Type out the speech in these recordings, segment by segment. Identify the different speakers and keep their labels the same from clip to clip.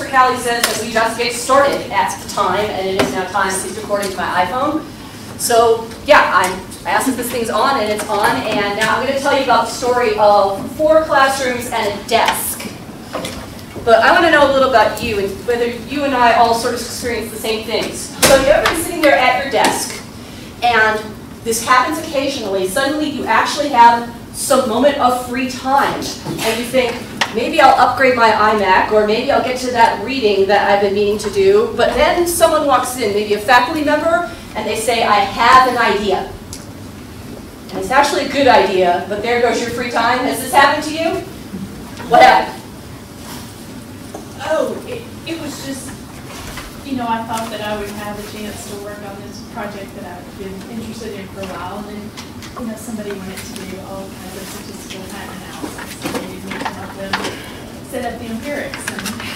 Speaker 1: Professor Callie says that we just get started at the time, and it is now time. He's recording to my iPhone. So yeah, I asked if this thing's on, and it's on. And now I'm going to tell you about the story of 4 classrooms and a desk. But I want to know a little about you, and whether you and I all sort of experience the same things. So you've ever been sitting there at your desk, and this happens occasionally. Suddenly you actually have some moment of free time, and you think, maybe I'll upgrade my iMac, or maybe I'll get to that reading that I've been meaning to do. But then someone walks in, maybe a faculty member, and they say, I have an idea. And it's actually a good idea, but there goes your free time. Has this happened to you? What happened?
Speaker 2: Oh, it was just, you know, I thought that I would have a chance to work on this project that I've been interested in for a while, and then, you know, somebody wanted to do all kinds of statistical time analysis, and they needed me to help them set up the empirics.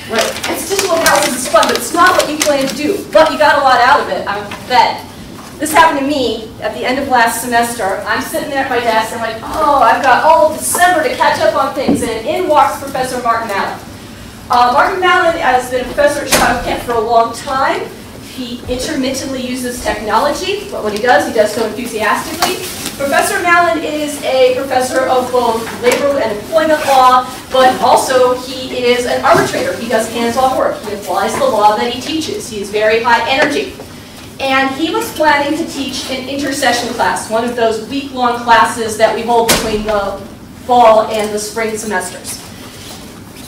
Speaker 1: Right, and statistical analysis is fun, but it's not what you planned to do. But you got a lot out of it, I bet. This happened to me at the end of last semester. I'm sitting there at my desk, and I'm like, oh, I've got all of December to catch up on things, and in walks Professor Martin Mallon. Martin Mallon has been a professor at Chicago Kent for a long time. He intermittently uses technology, but when he does so enthusiastically. Professor Mallon is a professor of both labor and employment law, but also he is an arbitrator. He does hands-on work. He applies the law that he teaches. He is very high energy. And he was planning to teach an intercession class, one of those week-long classes that we hold between the fall and the spring semesters.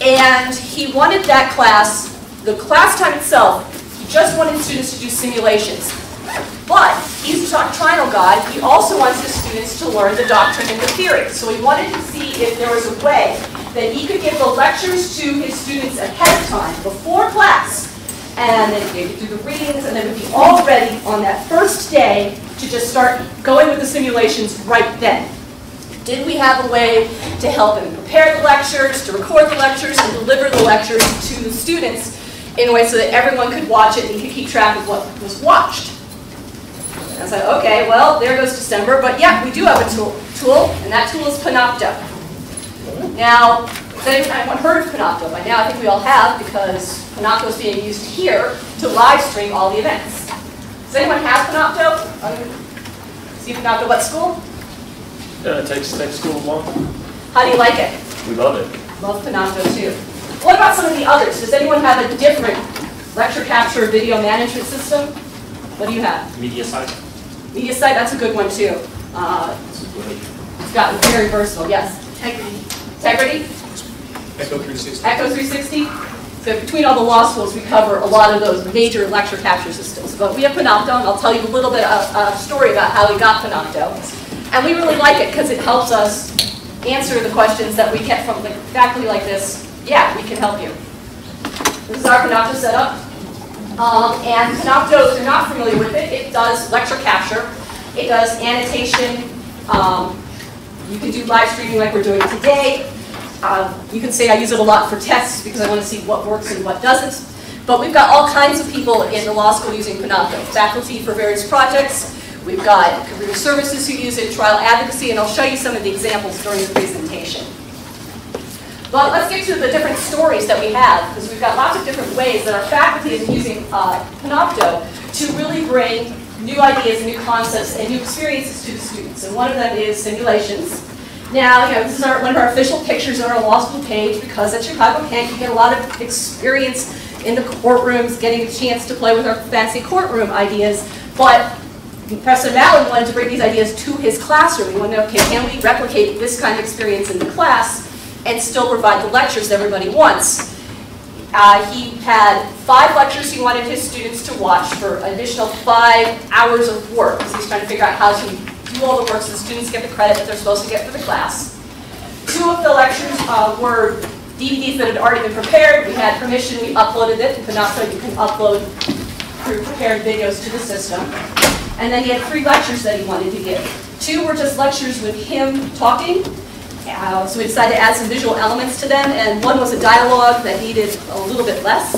Speaker 1: And he wanted that class, the class time itself, he just wanted students to do simulations. But he's a doctrinal guy. He also wants the students to learn the doctrine and the theory. So he wanted to see if there was a way that he could give the lectures to his students ahead of time, before class, and then they could do the readings, and they would be all ready on that first day to just start going with the simulations right then. Did we have a way to help him prepare the lectures, to record the lectures, and deliver the lectures to the students in a way so that everyone could watch it and could keep track of what was watched? And I was like, okay, well, there goes December, but yeah, we do have a tool, and that tool is Panopto. Now, has anyone heard of Panopto? By now, I think we all have, because Panopto is being used here to live stream all the events. Does anyone have Panopto? See Panopto what school?
Speaker 3: It takes school long.
Speaker 1: How do you like it?
Speaker 3: We love it.
Speaker 1: Love Panopto too. What about some of the others? Does anyone have a different lecture capture video management system? What do you have?
Speaker 3: MediaSite.
Speaker 1: MediaSite, that's a good one too. It's gotten very versatile, yes. Integrity?
Speaker 3: Echo 360.
Speaker 1: Echo 360? So between all the law schools, we cover a lot of those major lecture capture systems. But we have Panopto, and I'll tell you a little bit of a story about how we got Panopto. And we really like it because it helps us answer the questions that we get from faculty like this. Yeah, we can help you. This is our Panopto setup. And Panopto, if you're not familiar with it, it does lecture capture. It does annotation. You can do live streaming like we're doing today. You can say I use it a lot for tests because I want to see what works and what doesn't. But we've got all kinds of people in the law school using Panopto. Faculty for various projects. We've got career services who use it, trial advocacy, and I'll show you some of the examples during the presentation. But let's get to the different stories that we have, because we've got lots of different ways that our faculty is using Panopto to really bring new ideas, new concepts, and new experiences to the students. And one of them is simulations. Now, this is one of our official pictures on our law school page, because at Chicago Kent you get a lot of experience in the courtrooms, getting a chance to play with our fancy courtroom ideas. But Professor Mallon wanted to bring these ideas to his classroom. He wanted to know, okay, can we replicate this kind of experience in the class and still provide the lectures everybody wants? He had 5 lectures he wanted his students to watch for an additional 5 hours of work, because he's trying to figure out how to do all the work so the students get the credit that they're supposed to get for the class. 2 of the lectures were DVDs that had already been prepared. We had permission, we uploaded it. In Panopto, you can upload pre-prepared videos to the system. And then he had 3 lectures that he wanted to give. 2 were just lectures with him talking. So we decided to add some visual elements to them, and 1 was a dialogue that needed a little bit less.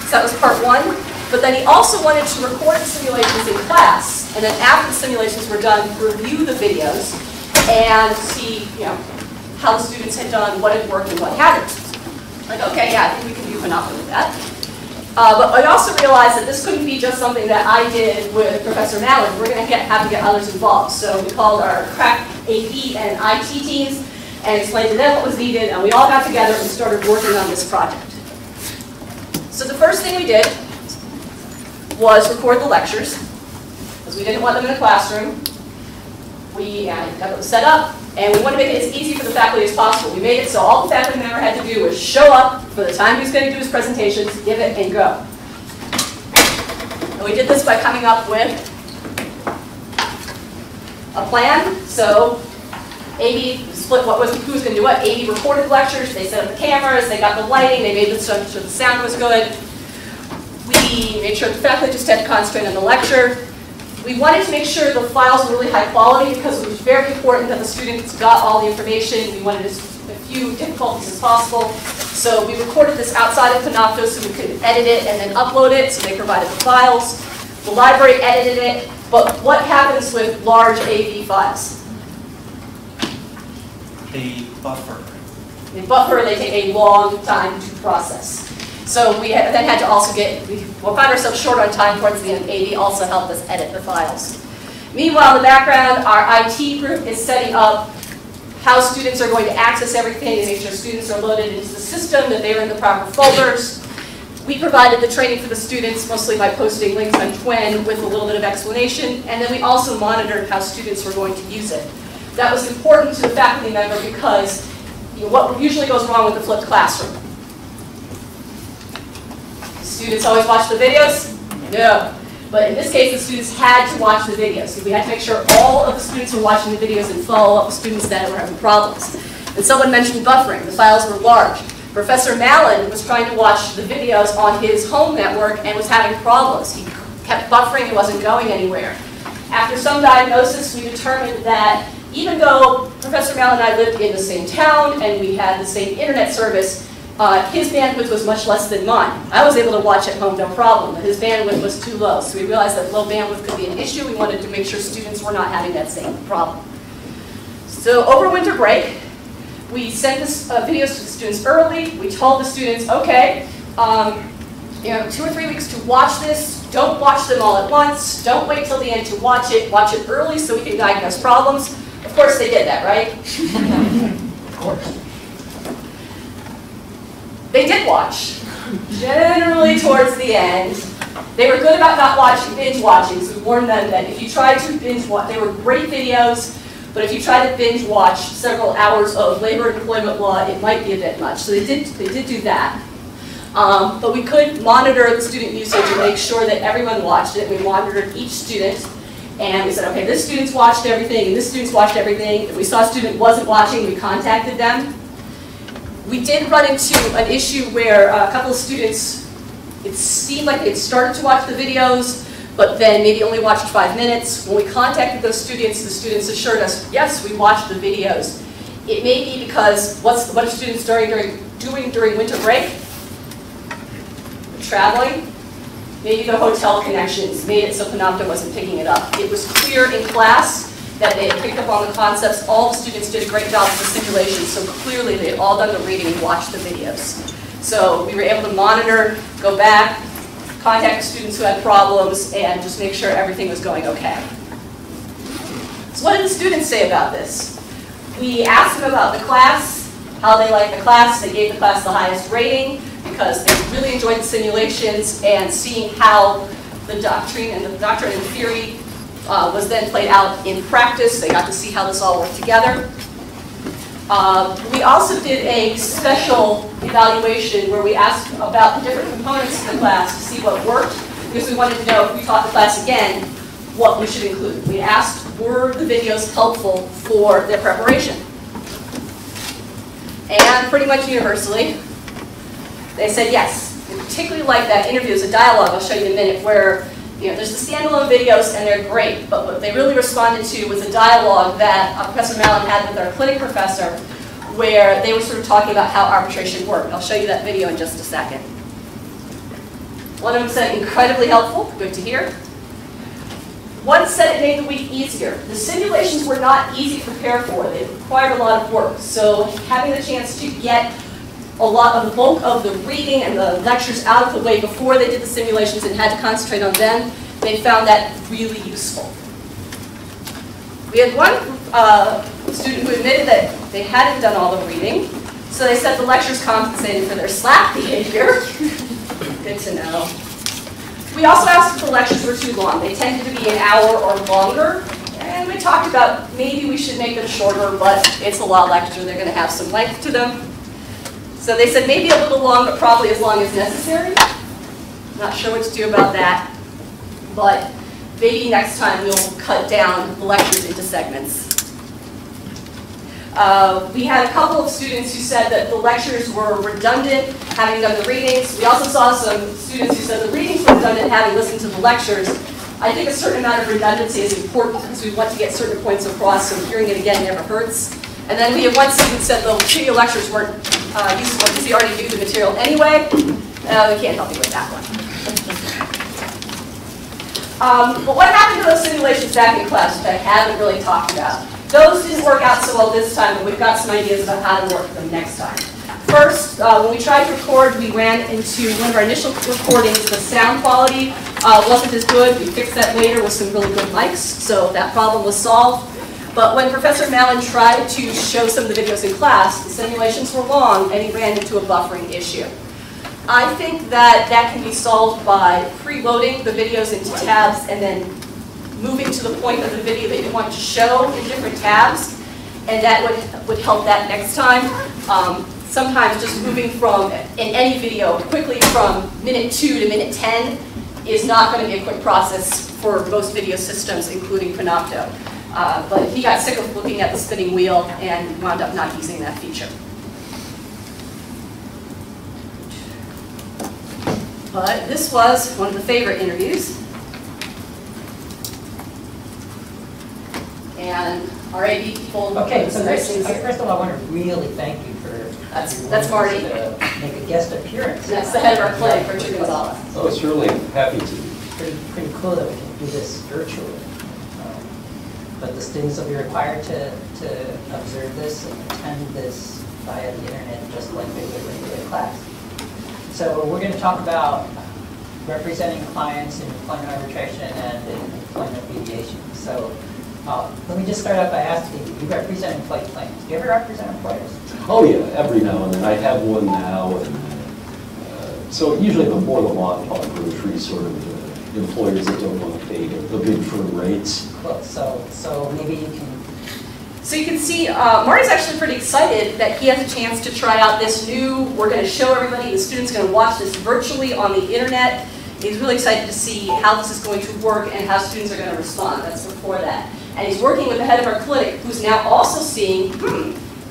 Speaker 1: So that was part 1. But then he also wanted to record the simulations in class, and then after the simulations were done, review the videos and see, how the students had done, what had worked, and what hadn't. Like, okay, yeah, I think we can do Panopto with that. But I also realized that this couldn't be just something that I did with Professor Mallon. We're going to have to get others involved. So we called our crack AP and IT teams and explained to them what was needed, and we all got together and started working on this project. So the first thing we did was record the lectures, because we didn't want them in the classroom. We got them set up, and we wanted to make it as easy for the faculty as possible. We made it so all the faculty member had to do was show up for the time he was going to do his presentations, give it, and go. And we did this by coming up with a plan. So AB split who was going to do what. AB recorded lectures, they set up the cameras, they got the lighting, they made sure the sound was good. We made sure the faculty just had to concentrate on the lecture. We wanted to make sure the files were really high quality because it was very important that the students got all the information. We wanted as few difficulties as possible. So we recorded this outside of Panopto so we could edit it and then upload it, so they provided the files. The library edited it, but what happens with large AV files?
Speaker 4: They buffer.
Speaker 1: They buffer, they take a long time to process. So we then had to also we found ourselves short on time towards the end. AV also helped us edit the files. Meanwhile, in the background, our IT group is setting up how students are going to access everything and make sure students are loaded into the system, that they are in the proper folders. We provided the training for the students, mostly by posting links on Twin with a little bit of explanation, and then we also monitored how students were going to use it. That was important to the faculty member because what usually goes wrong with the flipped classroom? Students always watch the videos? No. But in this case, the students had to watch the videos. So we had to make sure all of the students were watching the videos and follow up with students that were having problems. And someone mentioned buffering. The files were large. Professor Mallon was trying to watch the videos on his home network and was having problems. He kept buffering, it wasn't going anywhere. After some diagnosis, we determined that even though Professor Mallon and I lived in the same town and we had the same internet service, his bandwidth was much less than mine. I was able to watch at home, no problem, but his bandwidth was too low. So we realized that low bandwidth could be an issue. We wanted to make sure students were not having that same problem. So over winter break, we sent this videos to the students early. We told the students, okay, 2 or 3 weeks to watch this. Don't watch them all at once. Don't wait till the end to watch it. Watch it early so we can diagnose problems. Of course they did that, right?
Speaker 4: Of course.
Speaker 1: They did watch, generally towards the end. They were good about not watching, binge watching, so we warned them that if you tried to binge watch, they were great videos, but if you tried to binge watch several hours of labor and employment law, it might be a bit much. So they did do that. But we could monitor the student usage and make sure that everyone watched it. We monitored each student, and we said, okay, this student's watched everything, and this student's watched everything. If we saw a student wasn't watching, we contacted them. We did run into an issue where a couple of students, it seemed like they'd started to watch the videos, but then maybe only watched 5 minutes. When we contacted those students, the students assured us, yes, we watched the videos. It may be because what are students doing during winter break? Traveling. Maybe the hotel connections made it so Panopto wasn't picking it up. It was clear in class that they had picked up on the concepts. All the students did a great job with the simulation, so clearly they had all done the reading and watched the videos. So we were able to monitor, go back, contact the students who had problems, and just make sure everything was going okay. So what did the students say about this? We asked them about the class, how they liked the class. They gave the class the highest rating because they really enjoyed the simulations and seeing how the doctrine and theory was then played out in practice. They got to see how this all worked together. We also did a special evaluation where we asked about the different components of the class to see what worked, because we wanted to know if we taught the class again, what we should include. We asked, were the videos helpful for their preparation? And pretty much universally, they said yes. They particularly like that interview. There's a dialogue I'll show you in a minute where there's the standalone videos and they're great, but what they really responded to was a dialogue that Professor Mallon had with our clinic professor where they were sort of talking about how arbitration worked. I'll show you that video in just a second. One of them said, incredibly helpful, good to hear. One said it made the week easier. The simulations were not easy to prepare for. They required a lot of work. So having the chance to get a lot of the bulk of the reading and the lectures out of the way before they did the simulations and had to concentrate on them, they found that really useful. We had one student who admitted that they hadn't done all the reading, so they said the lectures compensated for their slack behavior. Good to know. We also asked if the lectures were too long. They tended to be an hour or longer, and we talked about maybe we should make them shorter, but it's a law lecture. They're going to have some length to them. So they said maybe a little long, but probably as long as necessary. Not sure what to do about that, but maybe next time we'll cut down the lectures into segments. We had a couple of students who said that the lectures were redundant, having done the readings. We also saw some students who said the readings were redundant, having listened to the lectures. I think a certain amount of redundancy is important because we want to get certain points across, so hearing it again never hurts. And then we had one student who said the video lectures weren't useful because he already knew the material anyway. We can't help you with that one. But what happened to those simulations back in class, which I haven't really talked about? Those didn't work out so well this time, but we've got some ideas about how to work them next time. First, when we tried to record, we ran into one of our initial recordings. The sound quality wasn't as good. We fixed that later with some really good mics, so that problem was solved. But when Professor Mallon tried to show some of the videos in class, the simulations were long, and he ran into a buffering issue. I think that that can be solved by preloading the videos into tabs and then moving to the point of the video that you want to show in different tabs, and that would help that next time. Sometimes just moving from, in any video, quickly from minute 2 to minute 10 is not going to be a quick process for most video systems, including Panopto. But he got sick of looking at the spinning wheel and wound up not using that feature. But this was one of the favorite interviews. And our AV people.
Speaker 5: Okay, so first of all, I want to really thank you for
Speaker 1: that's Marty.
Speaker 5: To make a guest appearance.
Speaker 1: That's the head of our clinic, Richard Gonzalez.
Speaker 6: Oh, certainly, happy to.
Speaker 5: Pretty cool that we can do this virtually. But the students will be required to observe this and attend this via the internet, just like they would in regular class. So we're going to talk about representing clients in employment arbitration and in employment mediation. So let me just start out by asking, you represent employee claims. Do you ever represent employers?
Speaker 6: Oh yeah, every now and then. I have one now. And, so usually before the law talk grocery sort of employers that don't want to pay the big firm rates.
Speaker 5: Cool. So maybe you can...
Speaker 1: So you can see, Marty's actually pretty excited that he has a chance to try out this new, we're going to show everybody, the student's going to watch this virtually on the internet. He's really excited to see how this is going to work and how students are going to respond. That's before that. And he's working with the head of our clinic, who's now also seeing,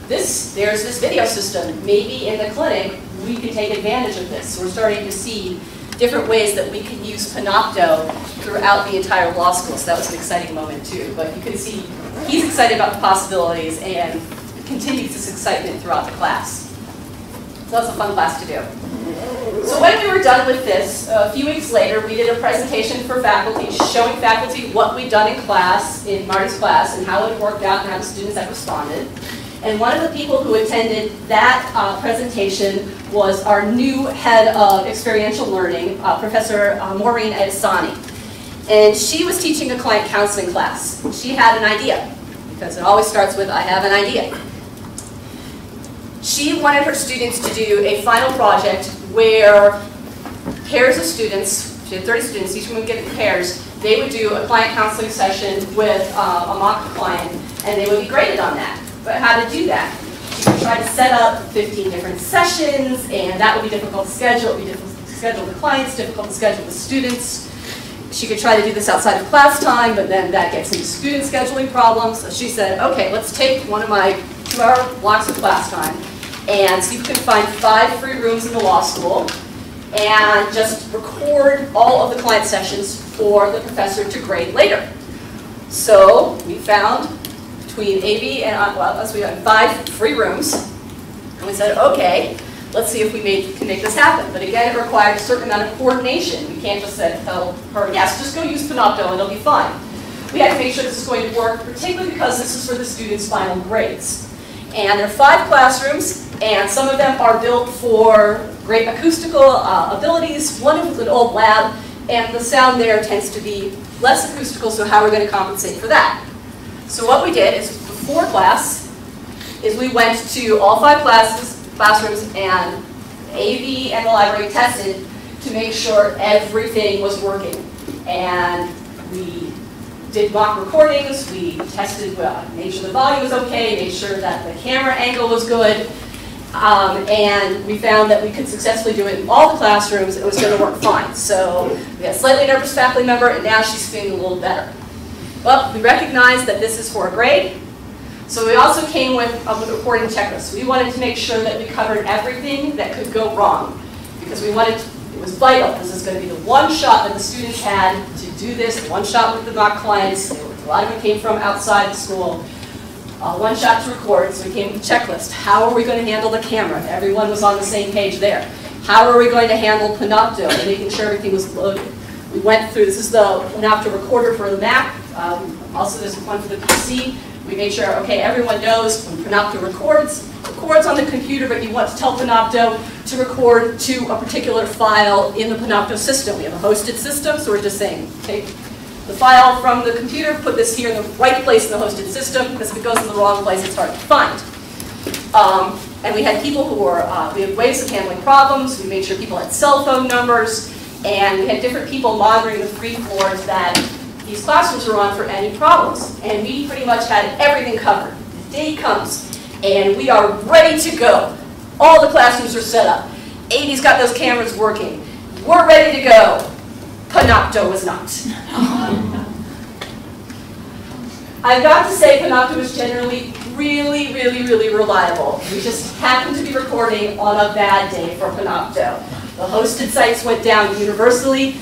Speaker 1: there's this video system. Maybe in the clinic, we can take advantage of this. So we're starting to see different ways that we can use Panopto throughout the entire law school. So that was an exciting moment too. But you can see he's excited about the possibilities and continues this excitement throughout the class. So that was a fun class to do. So when we were done with this, a few weeks later, we did a presentation for faculty, showing faculty what we'd done in class, in Marty's class, and how it worked out and how the students had responded. And one of the people who attended that presentation was our new head of experiential learning, Professor Maureen Edisani. And she was teaching a client counseling class. She had an idea, because it always starts with, I have an idea. She wanted her students to do a final project where pairs of students, she had 30 students, each one would get in pairs, they would do a client counseling session with a mock client, and they would be graded on that. But how to do that? She would try to set up 15 different sessions, and that would be difficult to schedule. It would be difficult to schedule the clients, difficult to schedule the students. She could try to do this outside of class time, but then that gets into student scheduling problems. So she said, okay, let's take one of my 2-hour blocks of class time and see if we can find 5 free rooms in the law school and just record all of the client sessions for the professor to grade later. So we found between AV and, well, we had 5 free rooms, and we said, okay, let's see if we can make this happen. But again, it required a certain amount of coordination. We can't just tell her, yes, just go use Panopto and it'll be fine. We had to make sure this is going to work, particularly because this is for the students' final grades. And there are 5 classrooms. And some of them are built for great acoustical abilities. One is an old lab, and the sound there tends to be less acoustical, so how are we going to compensate for that? So what we did is, before class, is we went to all 5 classrooms, and AV and the library tested to make sure everything was working. And we did mock recordings, we tested, made sure the volume was okay, made sure that the camera angle was good, and we found that we could successfully do it in all the classrooms. It was going to work fine. So we had a slightly nervous faculty member, and now she's feeling a little better. Well, we recognized that this is for a grade, so we also came with a recording checklist. We wanted to make sure that we covered everything that could go wrong, because we wanted it was vital. This is going to be the one shot that the students had to do this, one shot with the mock clients. A lot of them came from outside the school. One shot to record, so we came with a checklist. How are we going to handle the camera? Everyone was on the same page there. How are we going to handle Panopto and making sure everything was loaded? We went through, this is the Panopto recorder for the Mac. Also there's one for the PC. We made sure, okay, everyone knows when Panopto records on the computer, but you want to tell Panopto to record to a particular file in the Panopto system. We have a hosted system, so we're just saying, take the file from the computer, put this here in the right place in the hosted system, because if it goes in the wrong place, it's hard to find. And we had people who were, we had ways of handling problems. We made sure people had cell phone numbers, and we had different people monitoring the 3 floors that these classrooms were on for any problems. And we pretty much had everything covered. The day comes, and we are ready to go. All the classrooms are set up. AD's got those cameras working. We're ready to go. Panopto was not. I've got to say Panopto was generally really, really, really reliable. We just happened to be recording on a bad day for Panopto. The hosted sites went down universally,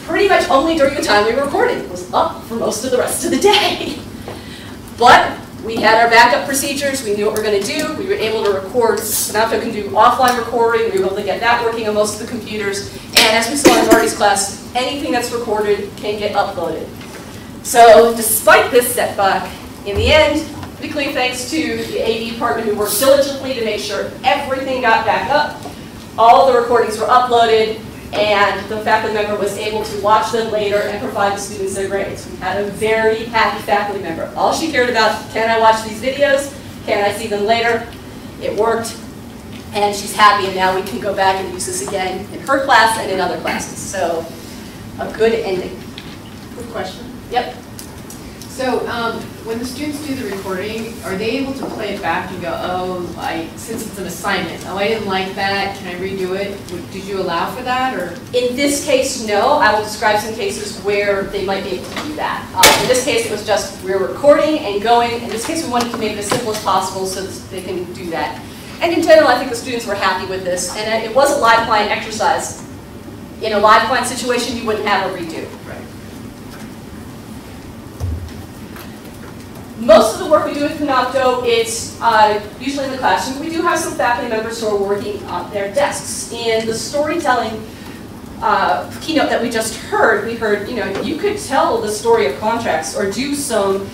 Speaker 1: pretty much only during the time we were recording. It was up for most of the rest of the day. But we had our backup procedures. We knew what we were going to do. We were able to record. Panopto can do offline recording. We were able to get that working on most of the computers. And as we saw in Marty's class, anything that's recorded can get uploaded. So despite this setback, in the end, particularly thanks to the AV department who worked diligently to make sure everything got back up, all the recordings were uploaded, and the faculty member was able to watch them later and provide the students their grades. We had a very happy faculty member. All she cared about, can I watch these videos? Can I see them later? It worked, and she's happy, and now we can go back and use this again in her class and in other classes. So, a good ending.
Speaker 7: Quick question.
Speaker 1: Yep.
Speaker 7: So when the students do the recording, are they able to play it back and go, oh, since it's an assignment, oh, I didn't like that, can I redo it? Did you allow for that, or? In
Speaker 1: this case, no. I will describe some cases where they might be able to do that. In this case, it was just we're recording and going. In this case, we wanted to make it as simple as possible so that they can do that. And in general, I think the students were happy with this. And it was a live client exercise. In a live client situation, you wouldn't have a redo.
Speaker 7: Right.
Speaker 1: Most of the work we do with Panopto is usually in the classroom. We do have some faculty members who are working on their desks. In the storytelling keynote that we just heard, we heard, you could tell the story of contracts or do some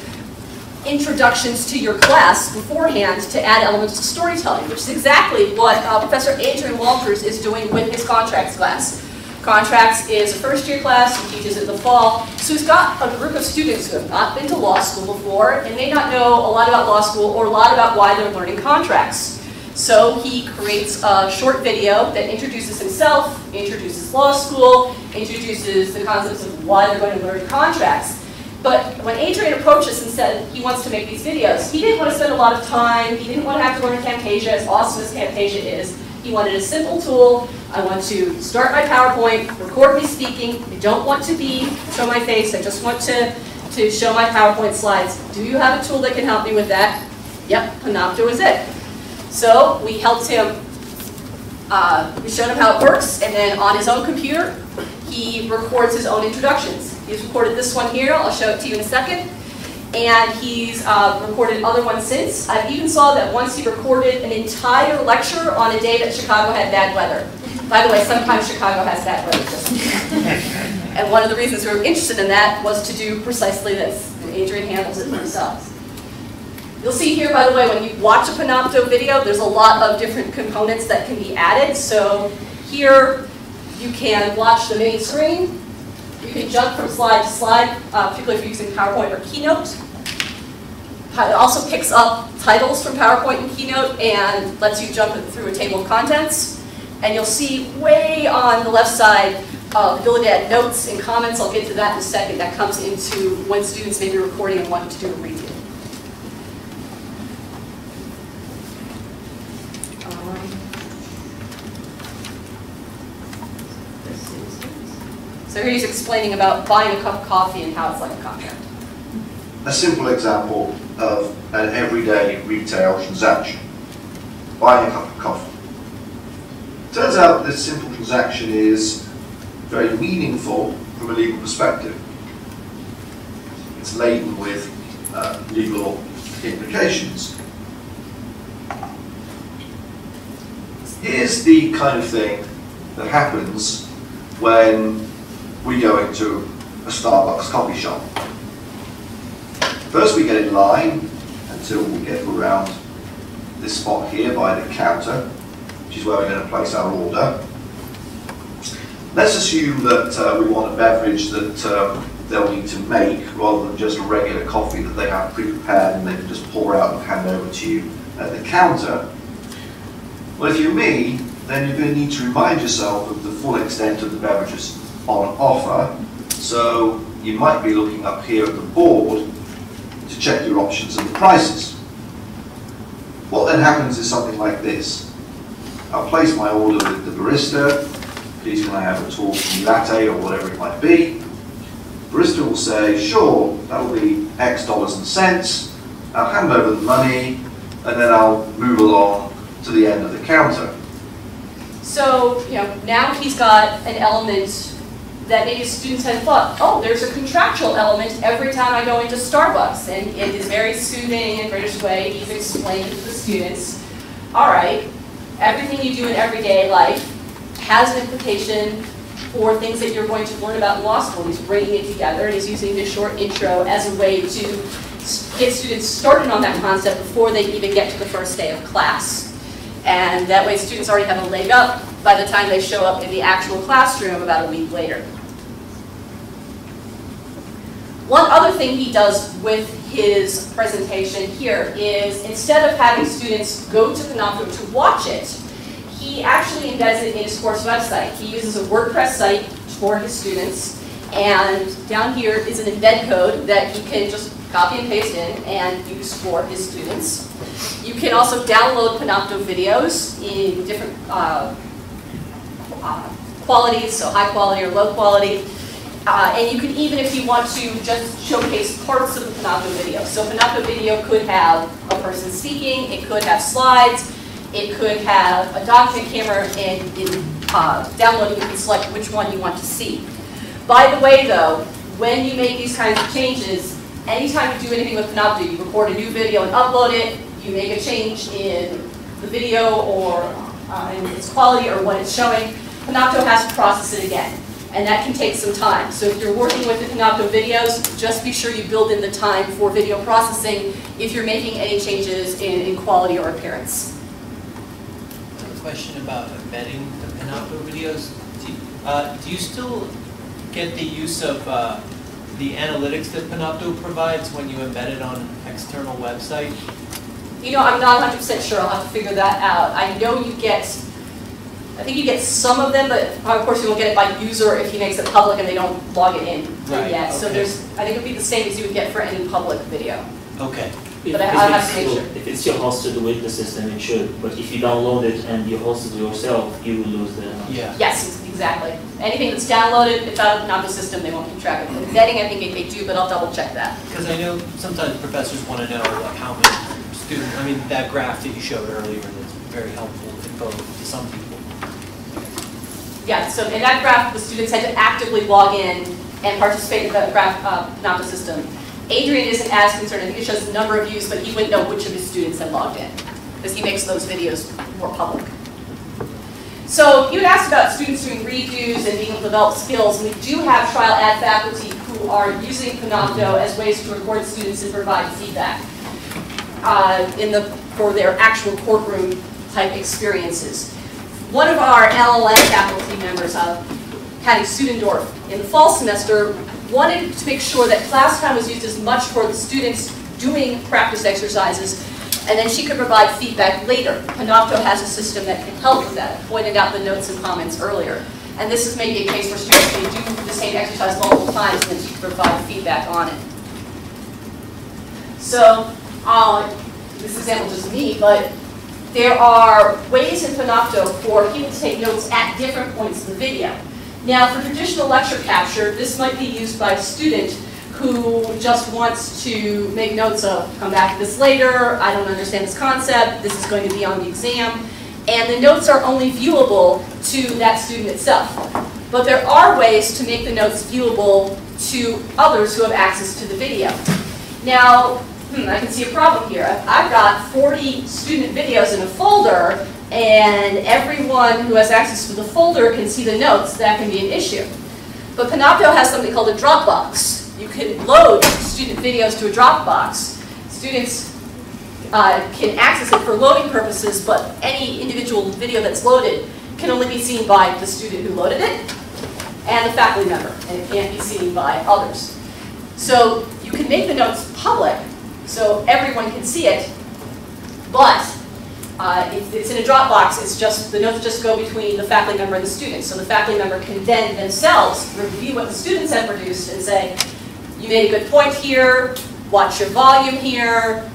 Speaker 1: introductions to your class beforehand to add elements to storytelling, which is exactly what Professor Adrian Walters is doing with his contracts class. Contracts is a first-year class. He teaches in the fall. So he's got a group of students who have not been to law school before and may not know a lot about law school or a lot about why they're learning contracts. So he creates a short video that introduces himself, introduces law school, introduces the concepts of why they're going to learn contracts. But when Adrian approached us and said he wants to make these videos, he didn't want to spend a lot of time. He didn't want to have to learn Camtasia, as awesome as Camtasia is. He wanted a simple tool. I want to start my PowerPoint, record me speaking. I don't want to show my face. I just want to show my PowerPoint slides. Do you have a tool that can help me with that? Yep, Panopto is it. So we helped him, we showed him how it works, and then on his own computer, he records his own introductions. He's recorded this one here. I'll show it to you in a second. And he's recorded other ones since. I even saw that once he recorded an entire lecture on a day that Chicago had bad weather. By the way, sometimes Chicago has bad weather. And one of the reasons we were interested in that was to do precisely this. And Adrian handles it himself. You'll see here, by the way, when you watch a Panopto video, there's a lot of different components that can be added. So here, you can watch the main screen. You can jump from slide to slide, particularly if you're using PowerPoint or Keynote. It also picks up titles from PowerPoint and Keynote and lets you jump through a table of contents. And you'll see way on the left side the ability to add notes and comments. I'll get to that in a second. That comes into when students may be recording and wanting to do a review. So here he's explaining about buying a cup of coffee and how it's like a contract.
Speaker 8: A simple example of an everyday retail transaction. Buying a cup of coffee. Turns out this simple transaction is very meaningful from a legal perspective. It's laden with legal implications. Here's the kind of thing that happens when we go into a Starbucks coffee shop. First we get in line until we get around this spot here by the counter, which is where we're going to place our order. Let's assume that we want a beverage that they'll need to make rather than just a regular coffee that they have pre-prepared and they can just pour out and hand over to you at the counter. Well, if you're me, then you're going to need to remind yourself of the full extent of the beverages on offer. So you might be looking up here at the board to check your options and the prices. What then happens is something like this. I'll place my order with the barista. Please can I have a tall latte or whatever it might be. The barista will say, sure, that'll be X dollars and cents. I'll hand over the money and then I'll move along to the end of the counter.
Speaker 1: So, now he's got an element that maybe students had thought, oh, there's a contractual element every time I go into Starbucks. And in his very soothing and British way, he's explained to the students, all right, everything you do in everyday life has an implication for things that you're going to learn about in law school. He's bringing it together, and he's using this short intro as a way to get students started on that concept before they even get to the first day of class. And that way students already have a leg up by the time they show up in the actual classroom about a week later. One other thing he does with his presentation here is instead of having students go to Panopto to watch it, he actually embeds it in his course website. He uses a WordPress site for his students, and down here is an embed code that he can just copy and paste in and use for his students. You can also download Panopto videos in different qualities, so high quality or low quality. And you can even, if you want to, just showcase parts of the Panopto video. So Panopto video could have a person speaking, it could have slides, it could have a document camera, and in downloading you can select which one you want to see. By the way though, when you make these kinds of changes, anytime you do anything with Panopto, you record a new video and upload it, you make a change in the video or in its quality or what it's showing, Panopto has to process it again. And that can take some time. So if you're working with the Panopto videos, just be sure you build in the time for video processing if you're making any changes in quality or appearance.
Speaker 9: I have a question about embedding the Panopto videos. Do you still get the use of the analytics that Panopto provides when you embed it on an external website?
Speaker 1: I'm not 100% sure. I'll have to figure that out. I know you get, I think you get some of them, but of course you won't get it by user if he makes it public and they don't log it in yet. Okay. So I think it would be the same as you would get for any public video.
Speaker 9: Okay.
Speaker 1: But I'll have to make sure.
Speaker 10: If it's still hosted with the system, it should. But if you download it and you host it yourself, you will lose the...
Speaker 9: Yeah.
Speaker 1: Yes, exactly. Anything that's downloaded, it's out of the system, they won't keep track of it. Embedding, I think they do, but I'll double check that.
Speaker 9: Because I know sometimes professors want to know like how many students, I mean that graph that you showed earlier that's very helpful info to some people.
Speaker 1: Yeah, so in that graph, the students had to actively log in and participate in the graph Panopto system. Adrian isn't as concerned. I think it shows the number of views, but he wouldn't know which of his students had logged in because he makes those videos more public. So you had asked about students doing redos and being able to develop skills. We do have trial ad faculty who are using Panopto as ways to record students and provide feedback. for their actual courtroom type experiences. One of our LLM faculty members, Patty Sudendorf, in the fall semester wanted to make sure that class time was used as much for the students doing practice exercises, and then she could provide feedback later. Panopto has a system that can help with that. I pointed out the notes and comments earlier. And this is maybe a case where students may do the same exercise multiple times and then she can provide feedback on it. So, this example is me, but there are ways in Panopto for people to take notes at different points in the video. Now, for traditional lecture capture, this might be used by a student who just wants to make notes of, come back to this later, I don't understand this concept, this is going to be on the exam, and the notes are only viewable to that student itself. But there are ways to make the notes viewable to others who have access to the video. Now, I can see a problem here. I've got 40 student videos in a folder, and everyone who has access to the folder can see the notes. That can be an issue. But Panopto has something called a Dropbox. You can load student videos to a Dropbox. Students can access it for loading purposes, but any individual video that's loaded can only be seen by the student who loaded it and the faculty member, and it can't be seen by others. So you can make the notes public so everyone can see it, but it's in a Dropbox. It's just, the notes just go between the faculty member and the student. So the faculty member can then themselves review what the students have produced and say, you made a good point here, watch your volume here,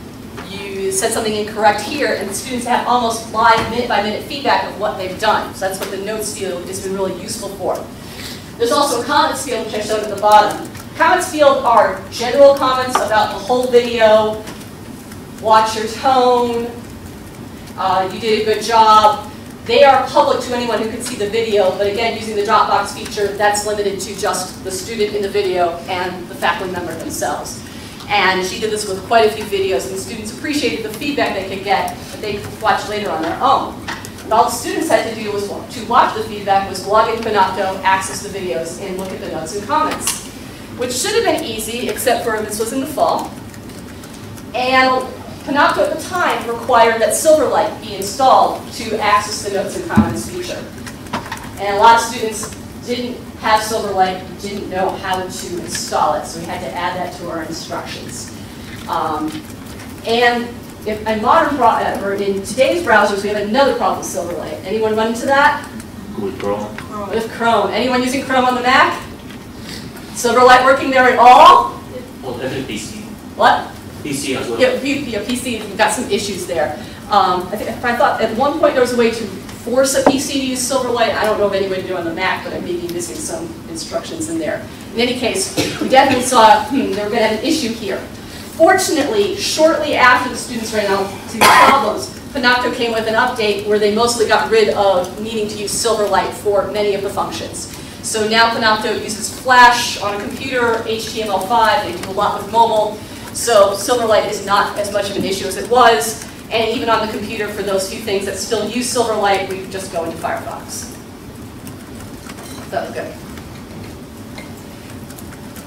Speaker 1: you said something incorrect here, and the students have almost live minute-by-minute feedback of what they've done. So that's what the notes field has been really useful for. There's also a comments field, which I showed at the bottom. Comments field are general comments about the whole video, watch your tone, you did a good job. They are public to anyone who can see the video, but again, using the Dropbox feature, that's limited to just the student in the video and the faculty member themselves. And she did this with quite a few videos, and the students appreciated the feedback they could get that they could watch later on their own. And all the students had to do was to watch the feedback was log into Panopto, access the videos, and look at the notes and comments, which should have been easy, except for this was in the fall. And Panopto at the time required that Silverlight be installed to access the notes and comments feature. And a lot of students didn't have Silverlight, didn't know how to install it, so we had to add that to our instructions. And in today's browsers, we have another problem with Silverlight. Anyone run into that?
Speaker 10: With Chrome.
Speaker 1: With Chrome. Anyone using Chrome on the Mac? Silverlight working there at all?
Speaker 10: Well, every PC.
Speaker 1: What?
Speaker 10: PC as well.
Speaker 1: Yeah, PC, we've got some issues there. I thought at one point there was a way to force a PC to use Silverlight. I don't know of any way to do it on the Mac, but I may be missing some instructions in there. In any case, we definitely saw they were going to have an issue here. Fortunately, shortly after the students ran out to these problems, Panopto came with an update where they mostly got rid of needing to use Silverlight for many of the functions. So now Panopto uses Flash on a computer, HTML5, they do a lot with mobile. So Silverlight is not as much of an issue as it was. And even on the computer, for those few things that still use Silverlight, we just go into Firefox. That was good.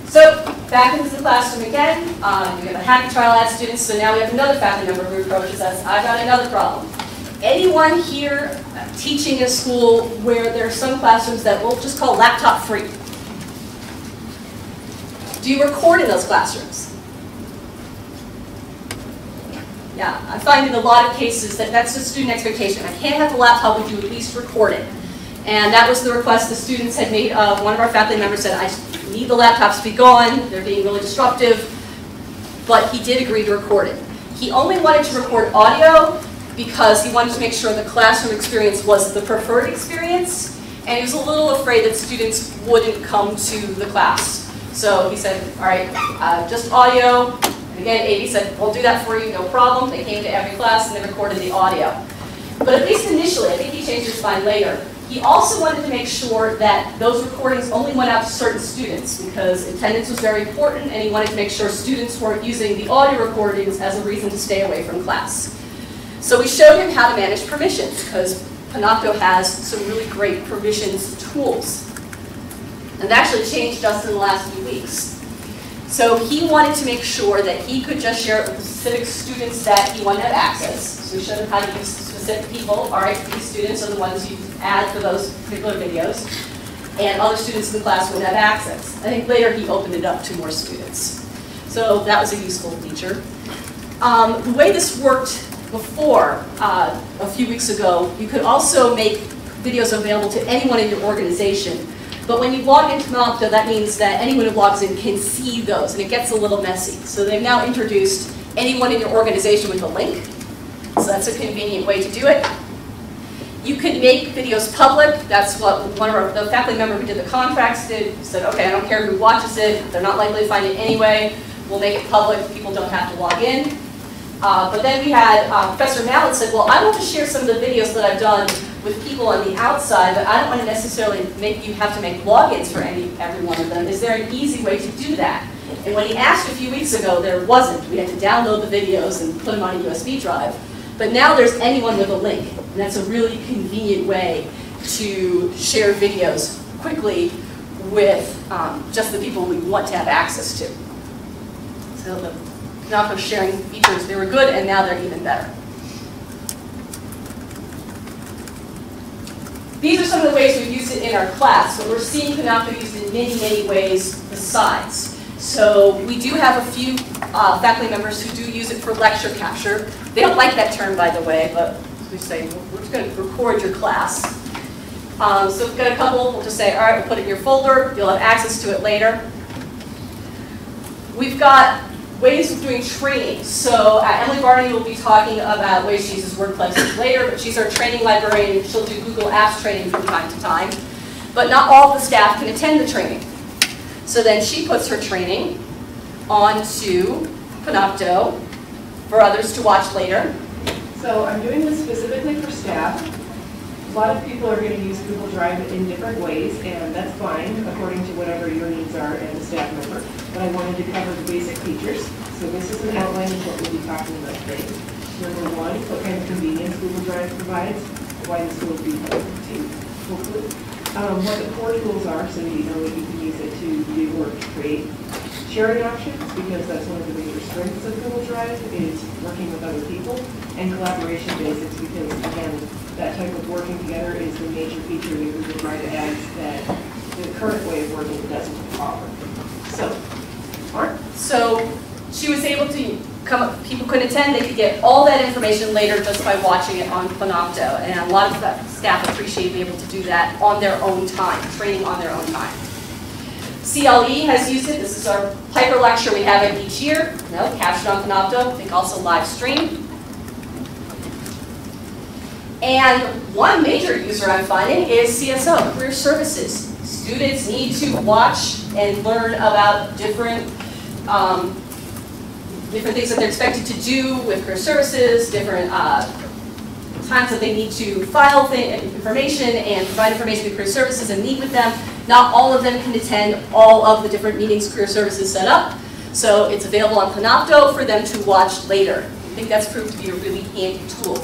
Speaker 1: So back into the classroom again. We have a happy trial ad students. So now we have another faculty member who approaches us. I've got another problem. Anyone here teaching in a school where there are some classrooms that we'll just call laptop free? Do you record in those classrooms? Yeah, I find in a lot of cases that that's a student expectation. I can't have a laptop, would you at least record it? And that was the request the students had made. One of our faculty members said, I need the laptops to be gone, they're being really disruptive, but he did agree to record it. He only wanted to record audio because he wanted to make sure the classroom experience was the preferred experience, and he was a little afraid that students wouldn't come to the class. So he said, all right, just audio. Again, AD said, we'll do that for you, no problem. They came to every class and they recorded the audio. But at least initially, I think he changed his mind later, he also wanted to make sure that those recordings only went out to certain students because attendance was very important, and he wanted to make sure students weren't using the audio recordings as a reason to stay away from class. So we showed him how to manage permissions because Panopto has some really great permissions tools. And it actually changed just in the last few weeks. So he wanted to make sure that he could just share it with the specific students that he wanted to have access. So we showed him how to use specific people. All right, these students are the ones you add for those particular videos. And other students in the class would have access. I think later he opened it up to more students. So that was a useful feature. The way this worked before, a few weeks ago, you could also make videos available to anyone in your organization. But when you log into Panopto, that means that anyone who logs in can see those, and it gets a little messy. So they've now introduced anyone in your organization with a link. So that's a convenient way to do it. You can make videos public. That's what the faculty member who did the contracts did. He said, okay, I don't care who watches it. They're not likely to find it anyway. We'll make it public. People don't have to log in. But then we had Professor Mallet said, well, I want to share some of the videos that I've done with people on the outside, but I don't want to necessarily make you have to make logins for every one of them. Is there an easy way to do that? And when he asked a few weeks ago, there wasn't. We had to download the videos and put them on a USB drive. But now there's anyone with a link, and that's a really convenient way to share videos quickly with just the people we want to have access to. So the Panopto sharing features, they were good, and now they're even better. These are some of the ways we've used it in our class, but we're seeing Panopto used in many, many ways besides. So we do have a few faculty members who do use it for lecture capture. They don't like that term, by the way, but we say, we're just going to record your class. So we've got a couple, we'll just say, all right, we'll put it in your folder, you'll have access to it later. We've got ways of doing training. So Emily Barney will be talking about ways she uses workplaces later, but she's our training librarian. She'll do Google Apps training from time to time. But not all of the staff can attend the training. So then she puts her training onto Panopto for others to watch later.
Speaker 11: So I'm doing this specifically for staff. A lot of people are going to use Google Drive in different ways, and that's fine according to whatever your needs are as a staff member. But I wanted to cover the basic features. So this is an outline of what we'll be talking about today. Number one, what kind of convenience Google Drive provides, why this will be helpful to hopefully. What the core tools are, so you know that you can use it to do or to create. Sharing options, because that's one of the major strengths of Google Drive, is working with other people. And collaboration basics, because again, that type of working together is the major feature that Google Drive adds that the current way of working doesn't offer. So, Mark?
Speaker 1: So she was able to come up, people couldn't attend, they could get all that information later just by watching it on Panopto. And a lot of staff appreciate being able to do that on their own time, training on their own time. CLE has used it. This is our Piper lecture. We have it each year. Captured on Panopto. I think also live stream. And one major user I'm finding is CSO, Career Services. Students need to watch and learn about different things that they're expected to do with Career Services, different times that they need to file information and provide information to Career Services and meet with them. Not all of them can attend all of the different meetings Career Services set up. So it's available on Panopto for them to watch later. I think that's proved to be a really handy tool.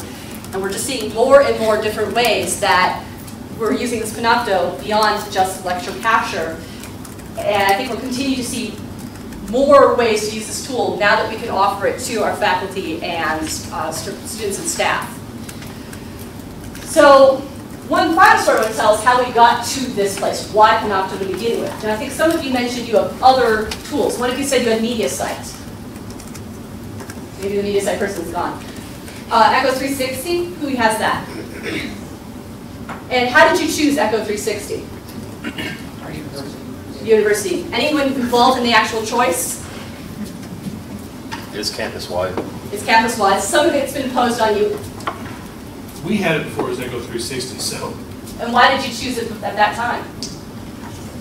Speaker 1: And we're just seeing more and more different ways that we're using this Panopto beyond just lecture capture. And I think we'll continue to see more ways to use this tool now that we can offer it to our faculty and students and staff. So one final story I want to tell is how we got to this place, why Panopto to begin with. And I think some of you mentioned you have other tools. One of you said you had media sites. Maybe the media site person's gone. Echo 360, who has that? And how did you choose Echo 360?
Speaker 4: Our university.
Speaker 1: University. Anyone involved in the actual choice?
Speaker 3: It's campus-wide.
Speaker 1: It's campus-wide. Some of it's been imposed on you.
Speaker 12: We had it before as Echo 360, so.
Speaker 1: And why did you choose it at that time?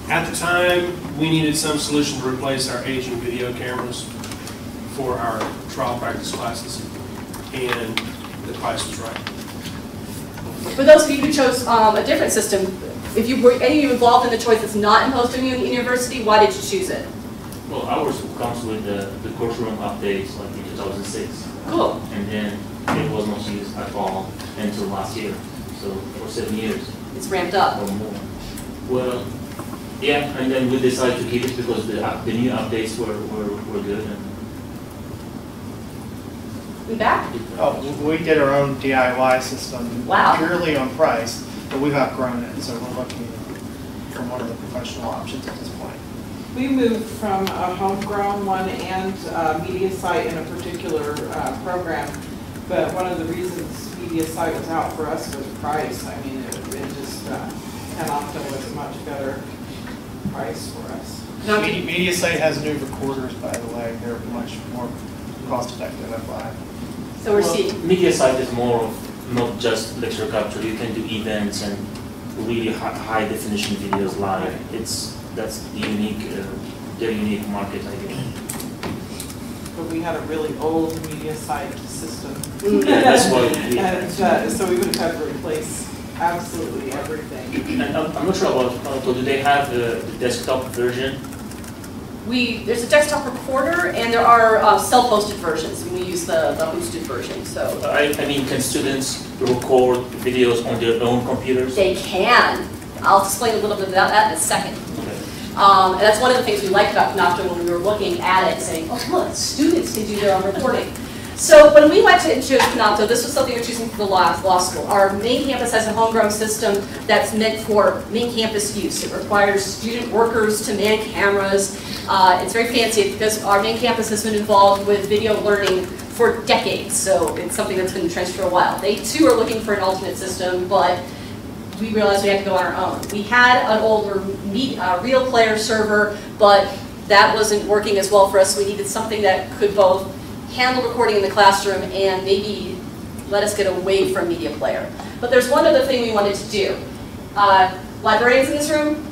Speaker 12: At the time, we needed some solution to replace our aging video cameras for our trial practice classes, and the price was right.
Speaker 1: For those of you who chose a different system, if you were any of you involved in the choice that's not imposed on you in the university, why did you choose it?
Speaker 10: Well, ours comes with the course room updates like in 2006.
Speaker 1: Cool.
Speaker 10: And then it was not used at all until last year. So for 7 years.
Speaker 1: It's ramped up.
Speaker 10: Or more. Well, Yeah, and then we decided to keep it because the new updates were good. And
Speaker 1: We back?
Speaker 13: Oh, we did our own DIY system.
Speaker 1: Wow.
Speaker 13: Purely on price, but we've outgrown it, so we're looking for one of the professional options at this point.
Speaker 4: We moved from a homegrown one and media site in a particular program, but one of the reasons media site was out for us was price. I mean, it just, Panopto was a much better price for us.
Speaker 13: Media site has new recorders, by the way. They're much more cost effective, I find.
Speaker 1: So we're seeing.
Speaker 10: Media site is more of not just lecture capture. You can do events and really high definition videos live. That's the unique, their unique market, I think.
Speaker 4: But we had a really old media site system.
Speaker 10: Yeah, that's why we
Speaker 4: And so we would have had to replace absolutely everything.
Speaker 10: And I'm not sure about Panopto. Do they have the desktop version?
Speaker 1: There's a desktop recorder, and there are self-hosted versions. We use the hosted version. So
Speaker 10: I mean, can students record videos on their own computers?
Speaker 1: they can. I'll explain a little bit about that in a second.
Speaker 10: Okay.
Speaker 1: And that's one of the things we liked about Panopto when we were looking at it, saying, oh, look, students can do their own recording. So when we went to introduce Panopto, this was something we were choosing for the law school. Our main campus has a homegrown system that's meant for main campus use. It requires student workers to man cameras. It's very fancy because our main campus has been involved with video learning for decades, so it's something that's been entrenched for a while. They too are looking for an alternate system, but we realized we had to go on our own. We had an older real player server, but that wasn't working as well for us. We needed something that could both handle recording in the classroom and maybe let us get away from media player. But there's one other thing we wanted to do. Librarians in this room?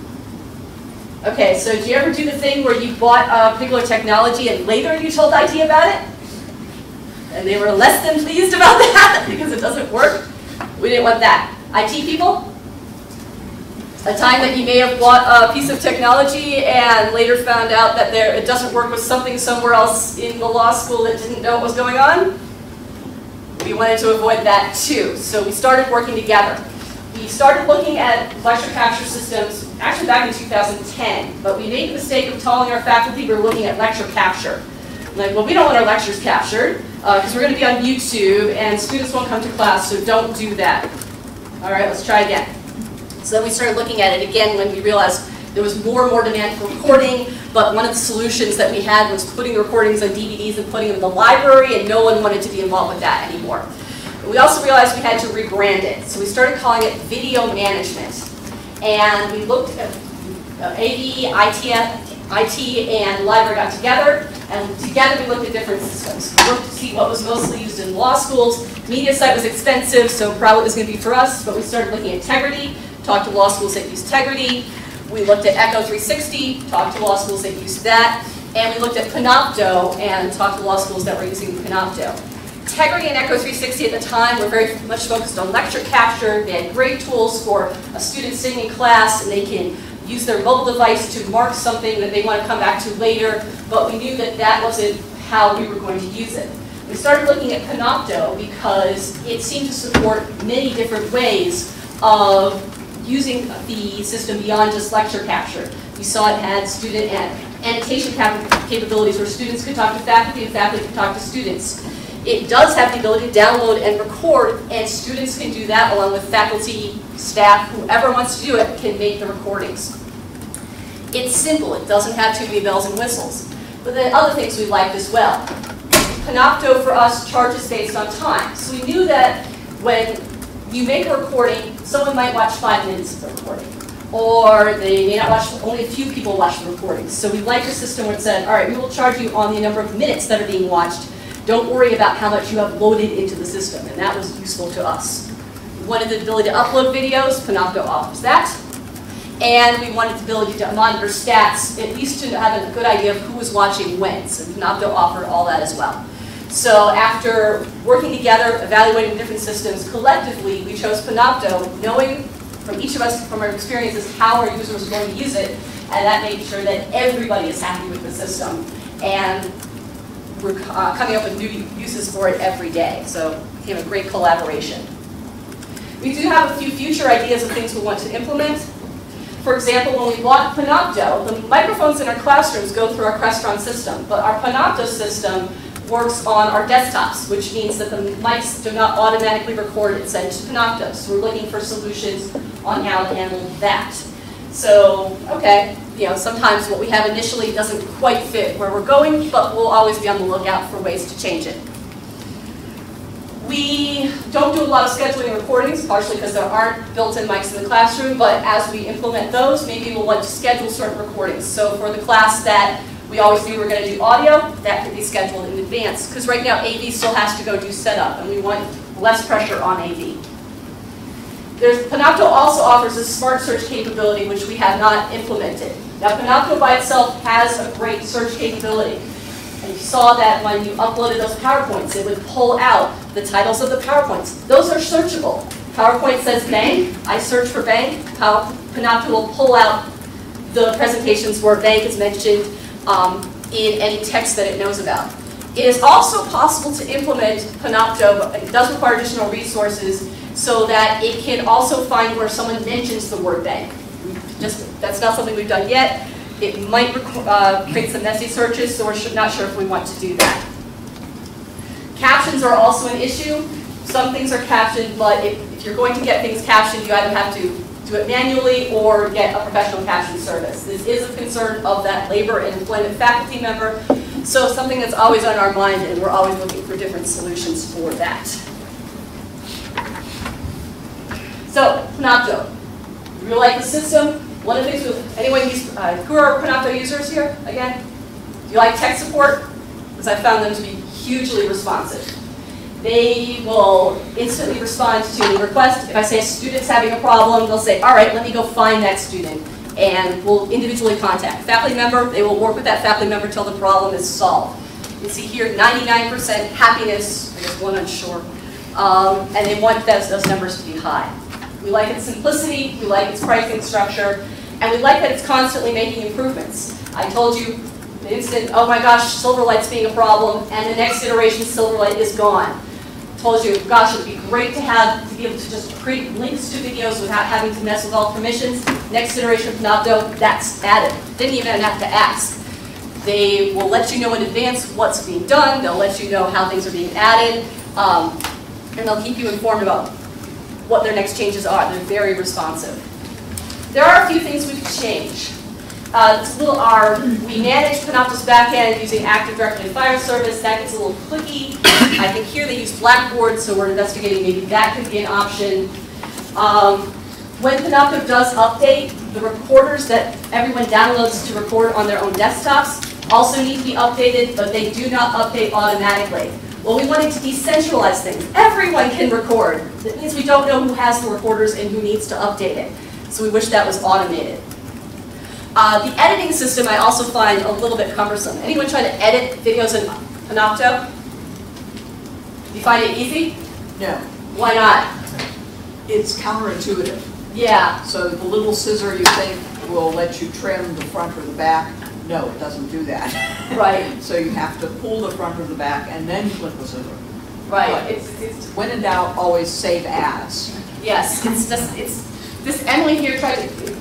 Speaker 1: Okay, so did you ever do the thing where you bought a particular technology and later you told IT about it? And they were less than pleased about that because it doesn't work? We didn't want that. IT people? A time that you may have bought a piece of technology and later found out that it doesn't work with something somewhere else in the law school that didn't know what was going on? We wanted to avoid that too, so we started working together. We started looking at lecture capture systems actually back in 2010, but we made the mistake of telling our faculty we were looking at lecture capture. Like, well, we don't want our lectures captured because we're going to be on YouTube and students won't come to class, so don't do that. All right, let's try again. So then we started looking at it again when we realized there was more and more demand for recording, but one of the solutions that we had was putting the recordings on DVDs and putting them in the library, and no one wanted to be involved with that anymore. We also realized we had to rebrand it, so we started calling it video management. And we looked at AV, IT, and library got together, and together we looked at different systems. We looked to see what was mostly used in law schools. Media site was expensive, so probably it was going to be for us, but we started looking at Integrity, talked to law schools that used Integrity. We looked at Echo360, talked to law schools that used that, and we looked at Panopto and talked to law schools that were using Panopto. Integrity and Echo360 at the time were very much focused on lecture capture. They had great tools for a student sitting in class, and they can use their mobile device to mark something that they want to come back to later, but we knew that that wasn't how we were going to use it. We started looking at Panopto because it seemed to support many different ways of using the system beyond just lecture capture. We saw it had student annotation capabilities where students could talk to faculty and faculty could talk to students. It does have the ability to download and record, and students can do that along with faculty, staff, whoever wants to do it can make the recordings. It's simple, it doesn't have too many bells and whistles. But then other things we liked as well. Panopto for us charges based on time. So we knew that when you make a recording, someone might watch 5 minutes of the recording. Or they may not watch, only a few people watch the recordings. So we liked a system where it said, all right, we will charge you on the number of minutes that are being watched. Don't worry about how much you have loaded into the system, and that was useful to us. We wanted the ability to upload videos, Panopto offers that. And we wanted the ability to monitor stats, at least to have a good idea of who was watching when. So Panopto offered all that as well. So after working together, evaluating different systems, collectively we chose Panopto, knowing from each of us, from our experiences, how our users are going to use it, and that made sure that everybody is happy with the system. And we're coming up with new uses for it every day. So it became a great collaboration. We do have a few future ideas of things we want to implement. For example, when we bought Panopto, the microphones in our classrooms go through our Crestron system, but our Panopto system works on our desktops, which means that the mics do not automatically record and send to Panopto. So we're looking for solutions on how to handle that. So, okay, you know, sometimes what we have initially doesn't quite fit where we're going, but we'll always be on the lookout for ways to change it. We don't do a lot of scheduling recordings, partially because there aren't built-in mics in the classroom, but as we implement those, maybe we'll want to schedule certain recordings. So for the class that we always knew we were going to do audio, that could be scheduled in advance, because right now AV still has to go do setup, and we want less pressure on AV. Panopto also offers a smart search capability, which we have not implemented. Now, Panopto by itself has a great search capability. And you saw that when you uploaded those PowerPoints, it would pull out the titles of the PowerPoints. Those are searchable. PowerPoint says bank, I search for bank, Panopto will pull out the presentations where bank is mentioned in any text that it knows about. It is also possible to implement Panopto, but it does require additional resources so that it can also find where someone mentions the word bank. That's not something we've done yet. It might create some messy searches, so we're not sure if we want to do that. Captions are also an issue. Some things are captioned, but if you're going to get things captioned, you either have to do it manually or get a professional caption service. This is a concern of that labor and employment faculty member, so something that's always on our mind, and we're always looking for different solutions for that. So, Panopto. You really like the system? One of the things with anyone who are Panopto users here, again, do you like tech support? Because I found them to be hugely responsive. They will instantly respond to a request. If I say a student's having a problem, they'll say, all right, let me go find that student. And we'll individually contact faculty member. They will work with that faculty member until the problem is solved. You can see here 99% happiness, I guess one unsure. And they want those numbers to be high. We like its simplicity, we like its pricing structure, and we like that it's constantly making improvements. I told you the instant, oh my gosh, Silverlight's being a problem, and the next iteration Silverlight is gone. I told you, gosh, it would be great to be able to just create links to videos without having to mess with all permissions. Next iteration of Panopto, that's added. Didn't even have to ask. They will let you know in advance what's being done, they'll let you know how things are being added, and they'll keep you informed about what their next changes are. They're very responsive. There are a few things we could change. We manage Panopto's backend using Active Directory and File Service. That gets a little clicky. I think here they use Blackboard, so we're investigating maybe that could be an option. When Panopto does update, the recorders that everyone downloads to record on their own desktops also need to be updated, but they do not update automatically. Well, we wanted to decentralize things. Everyone can record. That means we don't know who has the recorders and who needs to update it. So we wish that was automated. The editing system I also find a little bit cumbersome. Anyone try to edit videos in Panopto? You find it easy?
Speaker 14: No.
Speaker 1: Why not?
Speaker 14: It's counterintuitive.
Speaker 1: Yeah.
Speaker 14: So the little scissor you think will let you trim the front or the back. No, it doesn't do that.
Speaker 1: Right.
Speaker 14: So you have to pull the front or the back and then click the scissor.
Speaker 1: Right.
Speaker 14: But when in doubt, always save as.
Speaker 1: Yes. This Emily here tried to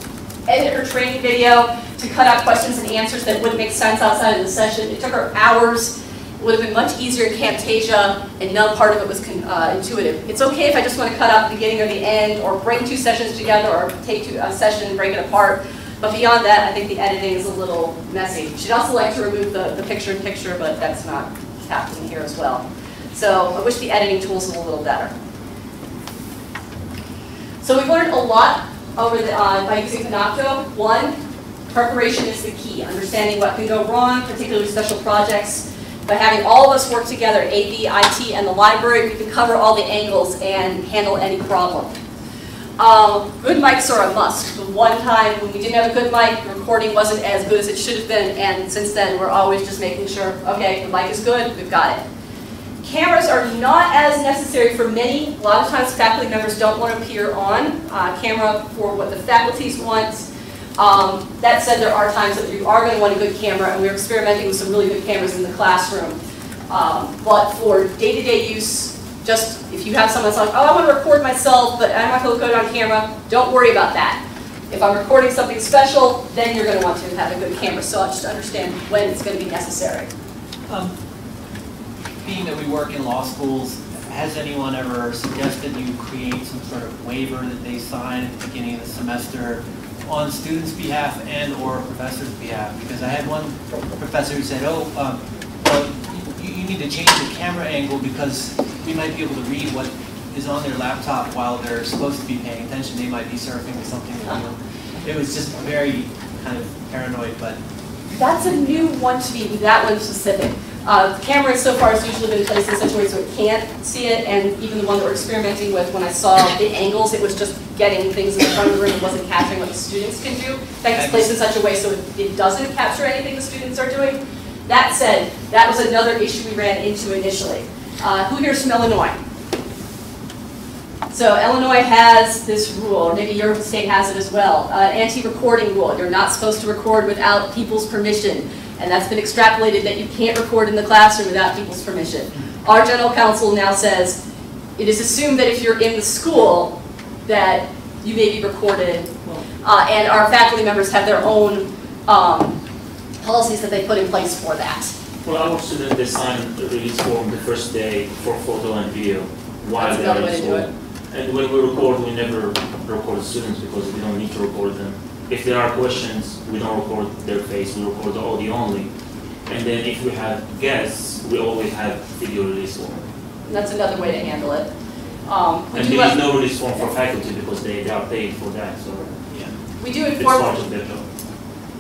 Speaker 1: edit her training video to cut out questions and answers that wouldn't make sense outside of the session. It took her hours. It would have been much easier in Camtasia, and no part of it was intuitive. It's okay if I just want to cut out the beginning or the end, or bring two sessions together, or take a session and break it apart. But beyond that, I think the editing is a little messy. She'd also like to remove the picture-in-picture, but that's not happening here as well. So I wish the editing tools were a little better. So we've learned a lot over by using Panopto. One, preparation is the key. Understanding what can go wrong, particularly special projects. By having all of us work together, AV, IT, and the library, we can cover all the angles and handle any problem. Good mics are a must. The one time when we didn't have a good mic, the recording wasn't as good as it should have been, and since then we're always just making sure, okay, the mic is good, we've got it. Cameras are not as necessary for many. A lot of times faculty members don't want to appear on camera for what the faculties want. That said, there are times that you are going to want a good camera, and we're experimenting with some really good cameras in the classroom. But for day-to-day use, just if you have someone that's like, oh, I want to record myself, but I'm not going to go on camera, don't worry about that. If I'm recording something special, then you're going to want to have a good camera, so I'll just understand when it's going to be necessary.
Speaker 9: Being that we work in law schools, has anyone ever suggested you create some sort of waiver that they sign at the beginning of the semester on students' behalf and or professors' behalf? Because I had one professor who said, oh, well, you need to change the camera angle because we might be able to read what is on their laptop while they're supposed to be paying attention. They might be surfing or something. It was just very kind of paranoid, but...
Speaker 1: That's a new one to me, that one specific. The camera so far has usually been placed in such a way so it can't see it, and even the one that we're experimenting with, when I saw the angles, it was just getting things in the front of the room and wasn't capturing what the students can do. It's placed in such a way so it doesn't capture anything the students are doing. That said, that was another issue we ran into initially. Who here is from Illinois? So Illinois has this rule, or maybe your state has it as well, anti-recording rule. You're not supposed to record without people's permission. And that's been extrapolated that you can't record in the classroom without people's permission. Our general counsel now says it is assumed that if you're in the school that you may be recorded, and our faculty members have their own policies that they put in place for that.
Speaker 10: Well, our students, they sign the release form the first day for photo and video while they're in school. And when we record, we never record students because we don't need to record them. If there are questions, we don't record their face, we record the audio only. And then if we have guests, we always have video release form.
Speaker 1: And that's another way to handle it.
Speaker 10: And there is no release form for faculty because they are paid for that. So yeah,
Speaker 1: we do inform.
Speaker 10: It's part of their job.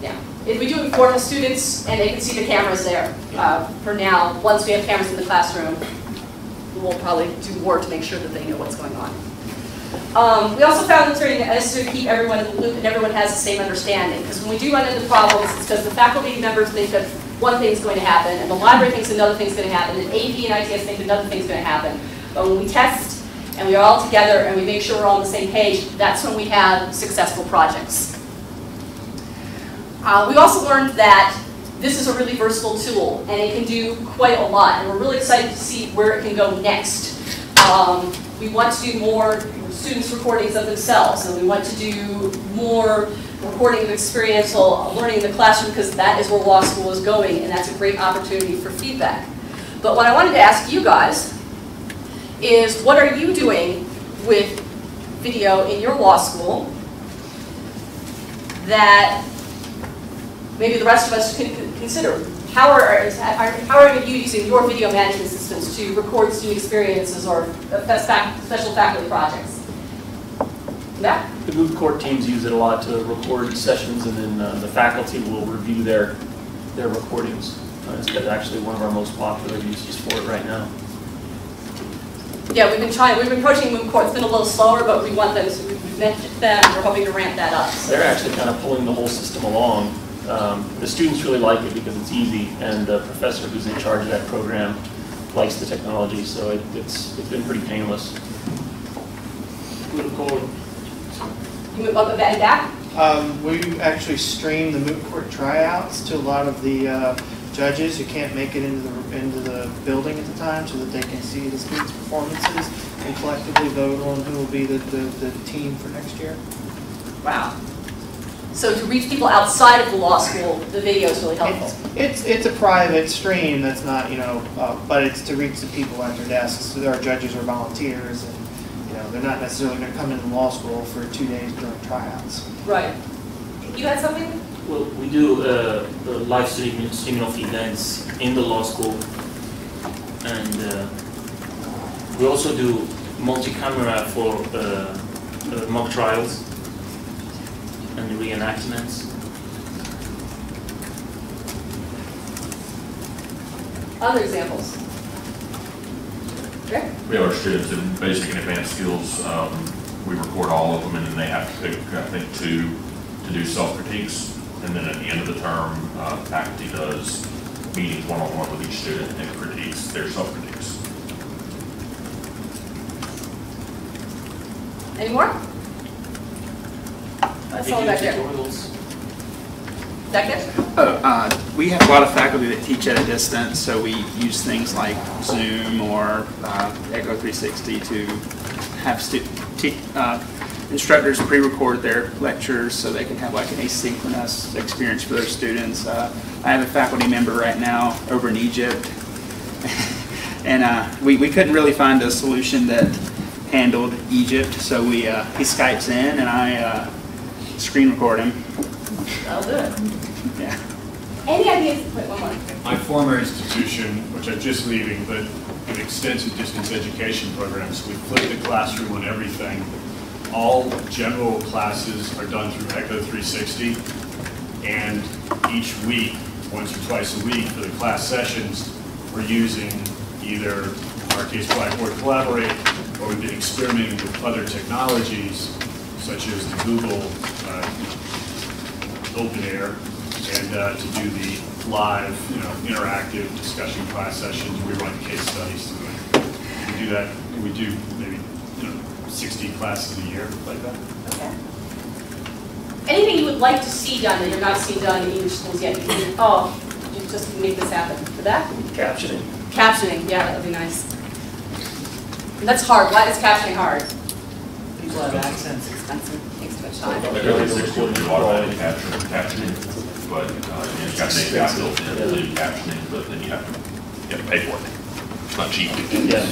Speaker 1: Yeah, if we do inform the students, and they can see the cameras there. For now, once we have cameras in the classroom, we'll probably do more to make sure that they know what's going on. We also found that it's necessary to keep everyone in the loop and everyone has the same understanding. Because when we do run into problems, it's because the faculty members think that one thing's going to happen, and the library thinks another thing's going to happen, and AP and ITS think another thing's going to happen. But when we test, and we are all together, and we make sure we're all on the same page, that's when we have successful projects. We also learned that this is a really versatile tool, and it can do quite a lot, and we're really excited to see where it can go next. We want to do more students' recordings of themselves, and we want to do more recording of experiential learning in the classroom because that is where law school is going, and that's a great opportunity for feedback. But what I wanted to ask you guys is, what are you doing with video in your law school that maybe the rest of us can consider? How are you using your video management systems to record student experiences or special faculty projects? Yeah?
Speaker 3: The moot court teams use it a lot to record sessions, and then the faculty will review their recordings. It's actually one of our most popular uses for it right now.
Speaker 1: Yeah, we've been approaching moot court. It's been a little slower, but we want them to, we've mentioned that, and we're hoping to ramp that up. So.
Speaker 3: They're actually kind of pulling the whole system along. The students really like it because it's easy, and the professor who's in charge of that program likes the technology, so it's been pretty painless.
Speaker 10: Moot court.
Speaker 1: You move up that back?
Speaker 13: We actually stream the moot court tryouts to a lot of the judges who can't make it into the building at the time, so that they can see the students' performances and collectively vote on who will be the team for next year.
Speaker 1: Wow. So to reach people outside of the law school, the video is really helpful.
Speaker 13: It's a private stream that's not, but it's to reach the people at their desks. So our judges are volunteers, and they're not necessarily going to come into law school for 2 days during tryouts.
Speaker 1: Right. You had something?
Speaker 10: Well, we do live streaming of events in the law school, and we also do multi-camera for mock trials and reenactments.
Speaker 1: Other examples? Okay.
Speaker 15: We have our students in basic and advanced skills. We record all of them, and then they have to pick, I think, 2 to do self-critiques. And then at the end of the term, faculty does meetings one-on-one with each student and critiques their self-critiques.
Speaker 1: Any more? That's all back there. Back there?
Speaker 16: We have a lot of faculty that teach at a distance, so we use things like Zoom or Echo 360 to have instructors pre-record their lectures so they can have like an asynchronous experience for their students. I have a faculty member right now over in Egypt, and we couldn't really find a solution that handled Egypt, so he Skypes in and I screen record him.
Speaker 1: That'll do it.
Speaker 16: Yeah.
Speaker 1: Any ideas? Wait, one more.
Speaker 17: My former institution, which I'm just leaving, but an extensive distance education programs, we flipped the classroom on everything. All general classes are done through Echo 360, and each week, once or twice a week for the class sessions, we're using either, in our case, Blackboard Collaborate, or we've been experimenting with other technologies, such as the Google Open Air, and to do the live, interactive discussion class sessions. We run case studies through it. We do that. We do maybe 60 classes a year like that.
Speaker 1: Okay. Anything you would like to see done that you're not seeing done in English schools yet? You just make this happen. For that?
Speaker 3: Captioning.
Speaker 1: Captioning, yeah, that would be nice. And that's hard. Why is captioning hard?
Speaker 9: People have accents.
Speaker 1: It's expensive. Takes too much time.
Speaker 15: Automatic captioning, but it's got an API built in to do captioning, but then you have to pay for it. It's not cheap.
Speaker 3: Yeah.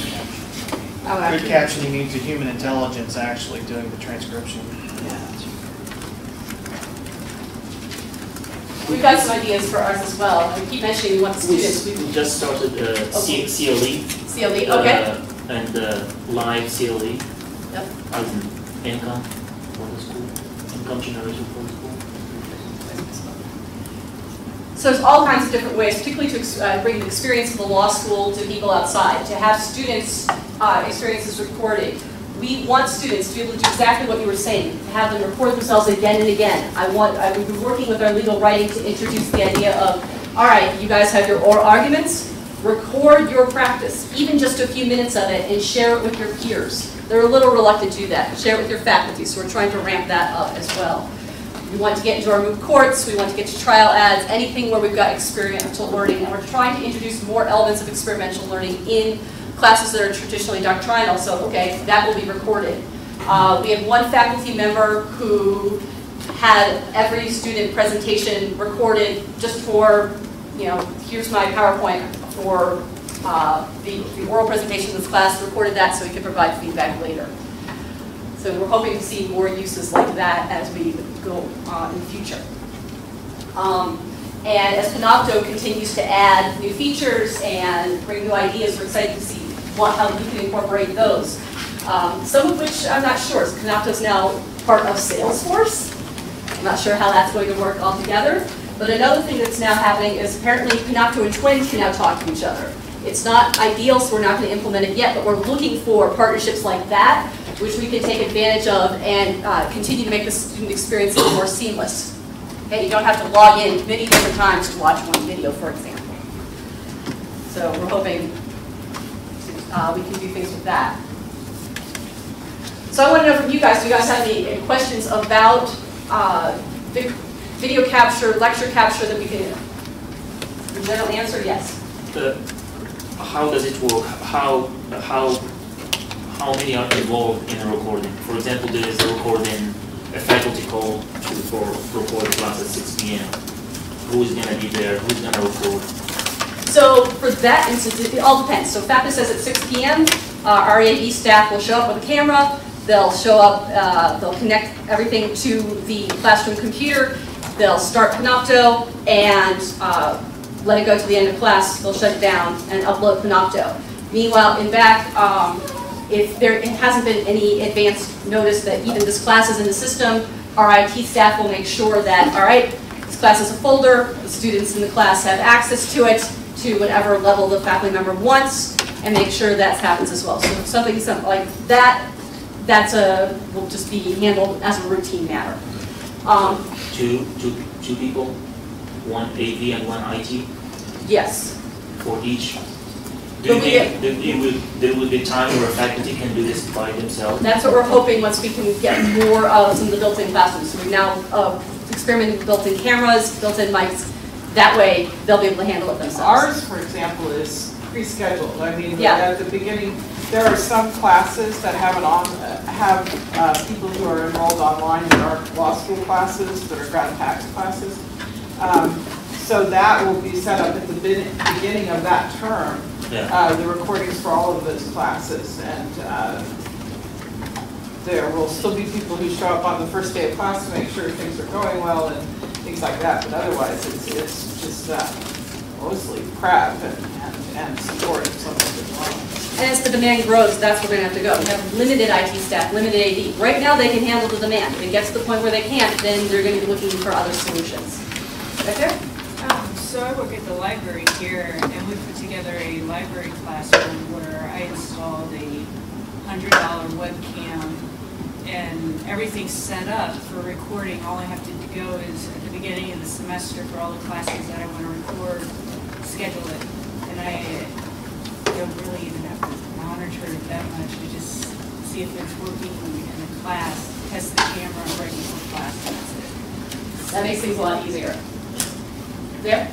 Speaker 13: Good captioning means a human intelligence actually doing the transcription.
Speaker 1: We've got some ideas for ours as well. We keep mentioning we want the students.
Speaker 10: We just started CLE.
Speaker 1: CLE, okay.
Speaker 10: And live CLE.
Speaker 1: Yep.
Speaker 10: As an income for the school, income generation for the school.
Speaker 1: So there's all kinds of different ways, particularly to bring the experience of the law school to people outside, to have students' experiences recorded. We want students to be able to do exactly what you were saying, to have them record themselves again and again. We've been working with our legal writing to introduce the idea of, all right, you guys have your oral arguments, record your practice, even just a few minutes of it, and share it with your peers. They're a little reluctant to do that. Share it with your faculty, so we're trying to ramp that up as well. We want to get into our moot courts, we want to get to trial ads, anything where we've got experiential learning, and we're trying to introduce more elements of experiential learning in classes that are traditionally doctrinal, so okay, that will be recorded. We had one faculty member who had every student presentation recorded just for, here's my PowerPoint for the oral presentation of this class, recorded that so we could provide feedback later. So we're hoping to see more uses like that as we go in the future. And as Panopto continues to add new features and bring new ideas, we're excited to see how we can incorporate those. Some of which I'm not sure. So Panopto's now part of Salesforce. I'm not sure how that's going to work all together. But another thing that's now happening is apparently Panopto and Twins can now talk to each other. It's not ideal, so we're not going to implement it yet, but we're looking for partnerships like that, which we can take advantage of and continue to make the student experience more seamless. Okay, you don't have to log in many different times to watch one video, for example. So we're hoping we can do things with that. So I want to know from you guys, do you guys have any questions about video capture, lecture capture that we can in general answer? Yes.
Speaker 10: How does it work? How many are involved in a recording? For example, there is a recording, a faculty call for record class at 6 p.m. Who's going to be there? Who's going to record?
Speaker 1: So for that instance, it all depends. So faculty says at 6 p.m., our AV staff will show up with a camera. They'll show up, they'll connect everything to the classroom computer. They'll start Panopto and let it go to the end of class. They'll shut it down and upload Panopto. Meanwhile, in back, if there hasn't been any advance notice that even this class is in the system, our IT staff will make sure that, all right, this class is a folder, the students in the class have access to it, to whatever level the faculty member wants, and make sure that happens as well. So if something like that, will just be handled as a routine matter.
Speaker 10: Two people, one AV and one IT?
Speaker 1: Yes.
Speaker 10: For each? Do you think there will be time where faculty can do this by themselves?
Speaker 1: That's what we're hoping once we can get more of some of the built-in classrooms. So we've now experimented with built-in cameras, built-in mics. That way, they'll be able to handle it themselves.
Speaker 4: Ours, for example, is pre-scheduled. I mean, at the beginning, There are some classes that have people who are enrolled online that aren't law school classes, that are grad tax classes. So that will be set up at the beginning of that term, the recordings for all of those classes. And there will still be people who show up on the first day of class to make sure things are going well and things like that. But otherwise, it's just mostly prep and support if something goes wrong.
Speaker 1: And as the demand grows, that's where we're going to have to go. We have limited IT staff, limited AD. Right now, they can handle the demand. If it gets to the point where they can't, then they're going to be looking for other solutions. Right there?
Speaker 18: So I work at the library here, and we put together a library classroom where I installed a $100 webcam, and everything's set up for recording. All I have to go is at the beginning of the semester for all the classes that I want to record, schedule it, and I don't really even have to monitor it that much. I just see if it's working in the class, test the camera right before class, and that's it.
Speaker 1: That makes things a lot easier. There?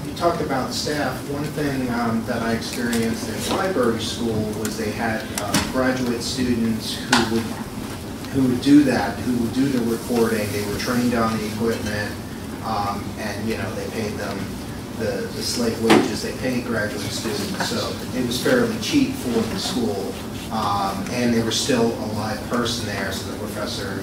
Speaker 19: You talked about staff. One thing that I experienced in library school was they had graduate students who would do that, who would do the recording. They were trained on the equipment, and they paid them the slave wages they paid graduate students. So it was fairly cheap for the school, and they were still a live person there, so the professor,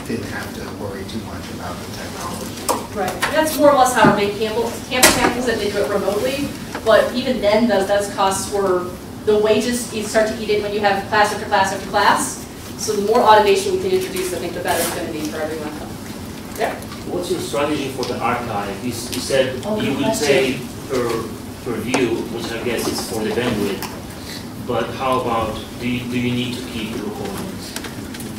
Speaker 19: didn't have to worry too much about the technology.
Speaker 1: Right. That's more or less how our main campus handles it. They do it remotely, but even then, those costs were, the wages, you start to eat it when you have class after class after class. So the more automation we can introduce, I think the better it's going to be for everyone. Yeah.
Speaker 10: What's your strategy for the archive? You said you will pay per view, which I guess is for the bandwidth. But how about, do you need to keep the recordings?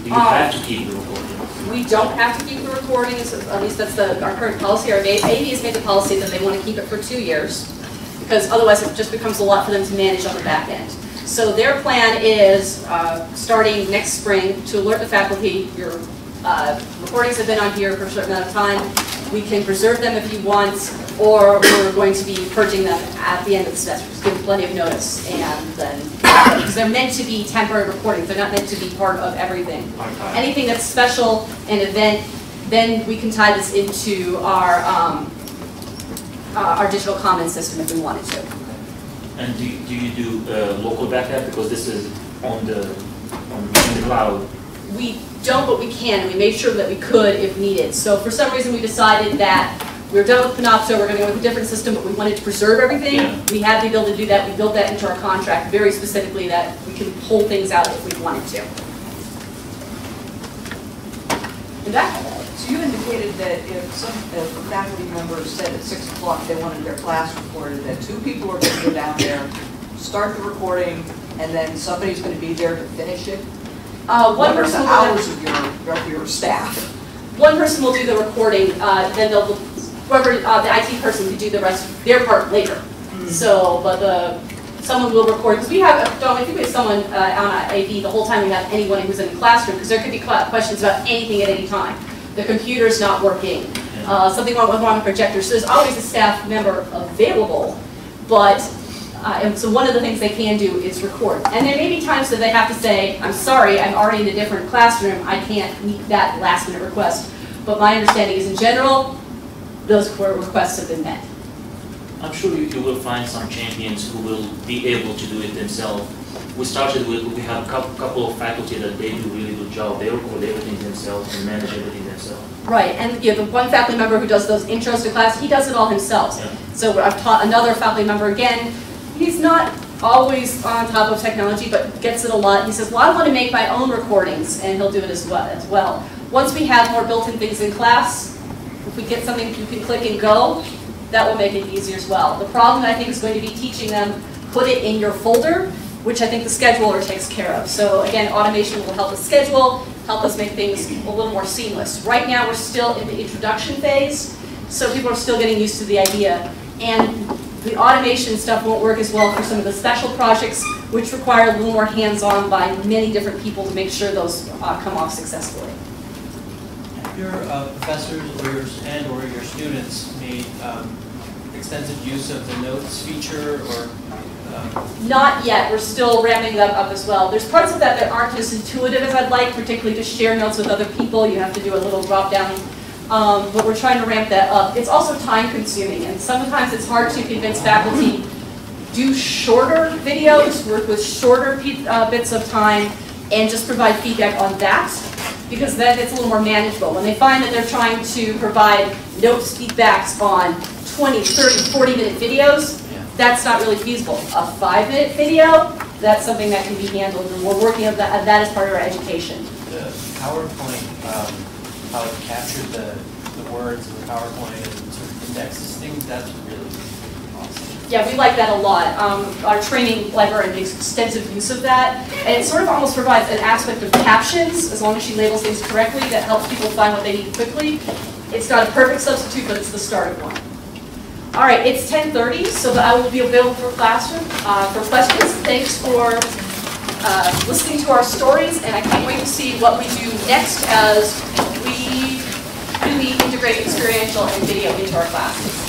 Speaker 10: Do you have to keep the recordings?
Speaker 1: We don't have to keep the recordings, at least that's our current policy. Our AV has made the policy that they want to keep it for 2 years, because otherwise it just becomes a lot for them to manage on the back end. So their plan is, starting next spring, to alert the faculty, your recordings have been on here for a certain amount of time. We can preserve them if you want, or we're going to be purging them at the end of the semester. Just give plenty of notice, and then, because they're meant to be temporary recordings. They're not meant to be part of everything. Anything that's special, an event, then we can tie this into our digital commons system if we wanted to.
Speaker 10: And do you do local backup, because this is on the cloud?
Speaker 1: We don't, but we can. We made sure that we could if needed. So for some reason we decided that we were done with Panopto, we're going to go with a different system, but we wanted to preserve everything. Yeah. We have the ability to do that. We built that into our contract very specifically, that we can pull things out if we wanted to. And that?
Speaker 14: So you indicated that if a faculty member said at 6 o'clock they wanted their class recorded, that 2 people are going to go down there, start the recording, and then somebody's going to be there to finish it? What are the hours of your staff?
Speaker 1: One person will do the recording, then whoever the IT person can do the rest, their part later. So, but someone will record, because we have, I think we have someone on AV the whole time we have anyone who's in the classroom, because there could be questions about anything at any time. The computer's not working, something wrong with the projector, so there's always a staff member available, but and so one of the things they can do is record. And there may be times that they have to say, I'm sorry, I'm already in a different classroom, I can't meet that last minute request. But my understanding is in general, those requests have been met.
Speaker 10: I'm sure you will find some champions who will be able to do it themselves. We started with, we have a couple of faculty that they do a really good job. They record everything themselves and manage everything themselves.
Speaker 1: Right, and the one faculty member who does those intros to class, he does it all himself. Yeah. So I've taught another faculty member again. He's not always on top of technology, but gets it a lot. He says, well, I want to make my own recordings, and he'll do it as well. Once we have more built-in things in class, if we get something you can click and go, that will make it easier as well. The problem, I think, is going to be teaching them, put it in your folder, which I think the scheduler takes care of. So again, automation will help us schedule, help us make things a little more seamless. Right now, we're still in the introduction phase, so people are still getting used to the idea. And the automation stuff won't work as well for some of the special projects, which require a little more hands-on by many different people to make sure those come off successfully.
Speaker 9: Your professors or your students made extensive use of the notes feature, or?
Speaker 1: Not yet. We're still ramping that up as well. There's parts of that that aren't as intuitive as I'd like, particularly to share notes with other people. You have to do a little drop down. But we're trying to ramp that up. It's also time consuming, and sometimes it's hard to convince faculty do shorter videos, work with shorter bits of time, and just provide feedback on that, because then it's a little more manageable. When they find that they're trying to provide notes, feedbacks on 20, 30, 40-minute videos, that's not really feasible. A 5-minute video, that's something that can be handled, and we're working on that as part of our education.
Speaker 9: The PowerPoint, how it captured the words in the PowerPoint and sort of indexes things, that's really awesome.
Speaker 1: Yeah, we like that a lot. Our training librarian makes extensive use of that, and it sort of almost provides an aspect of captions, as long as she labels things correctly, that helps people find what they need quickly. It's not a perfect substitute, but it's the start of one. All right, it's 10:30, so I will be available for classroom for questions. Thanks for listening to our stories, and I can't wait to see what we do next as we really integrate experiential and video into our classes.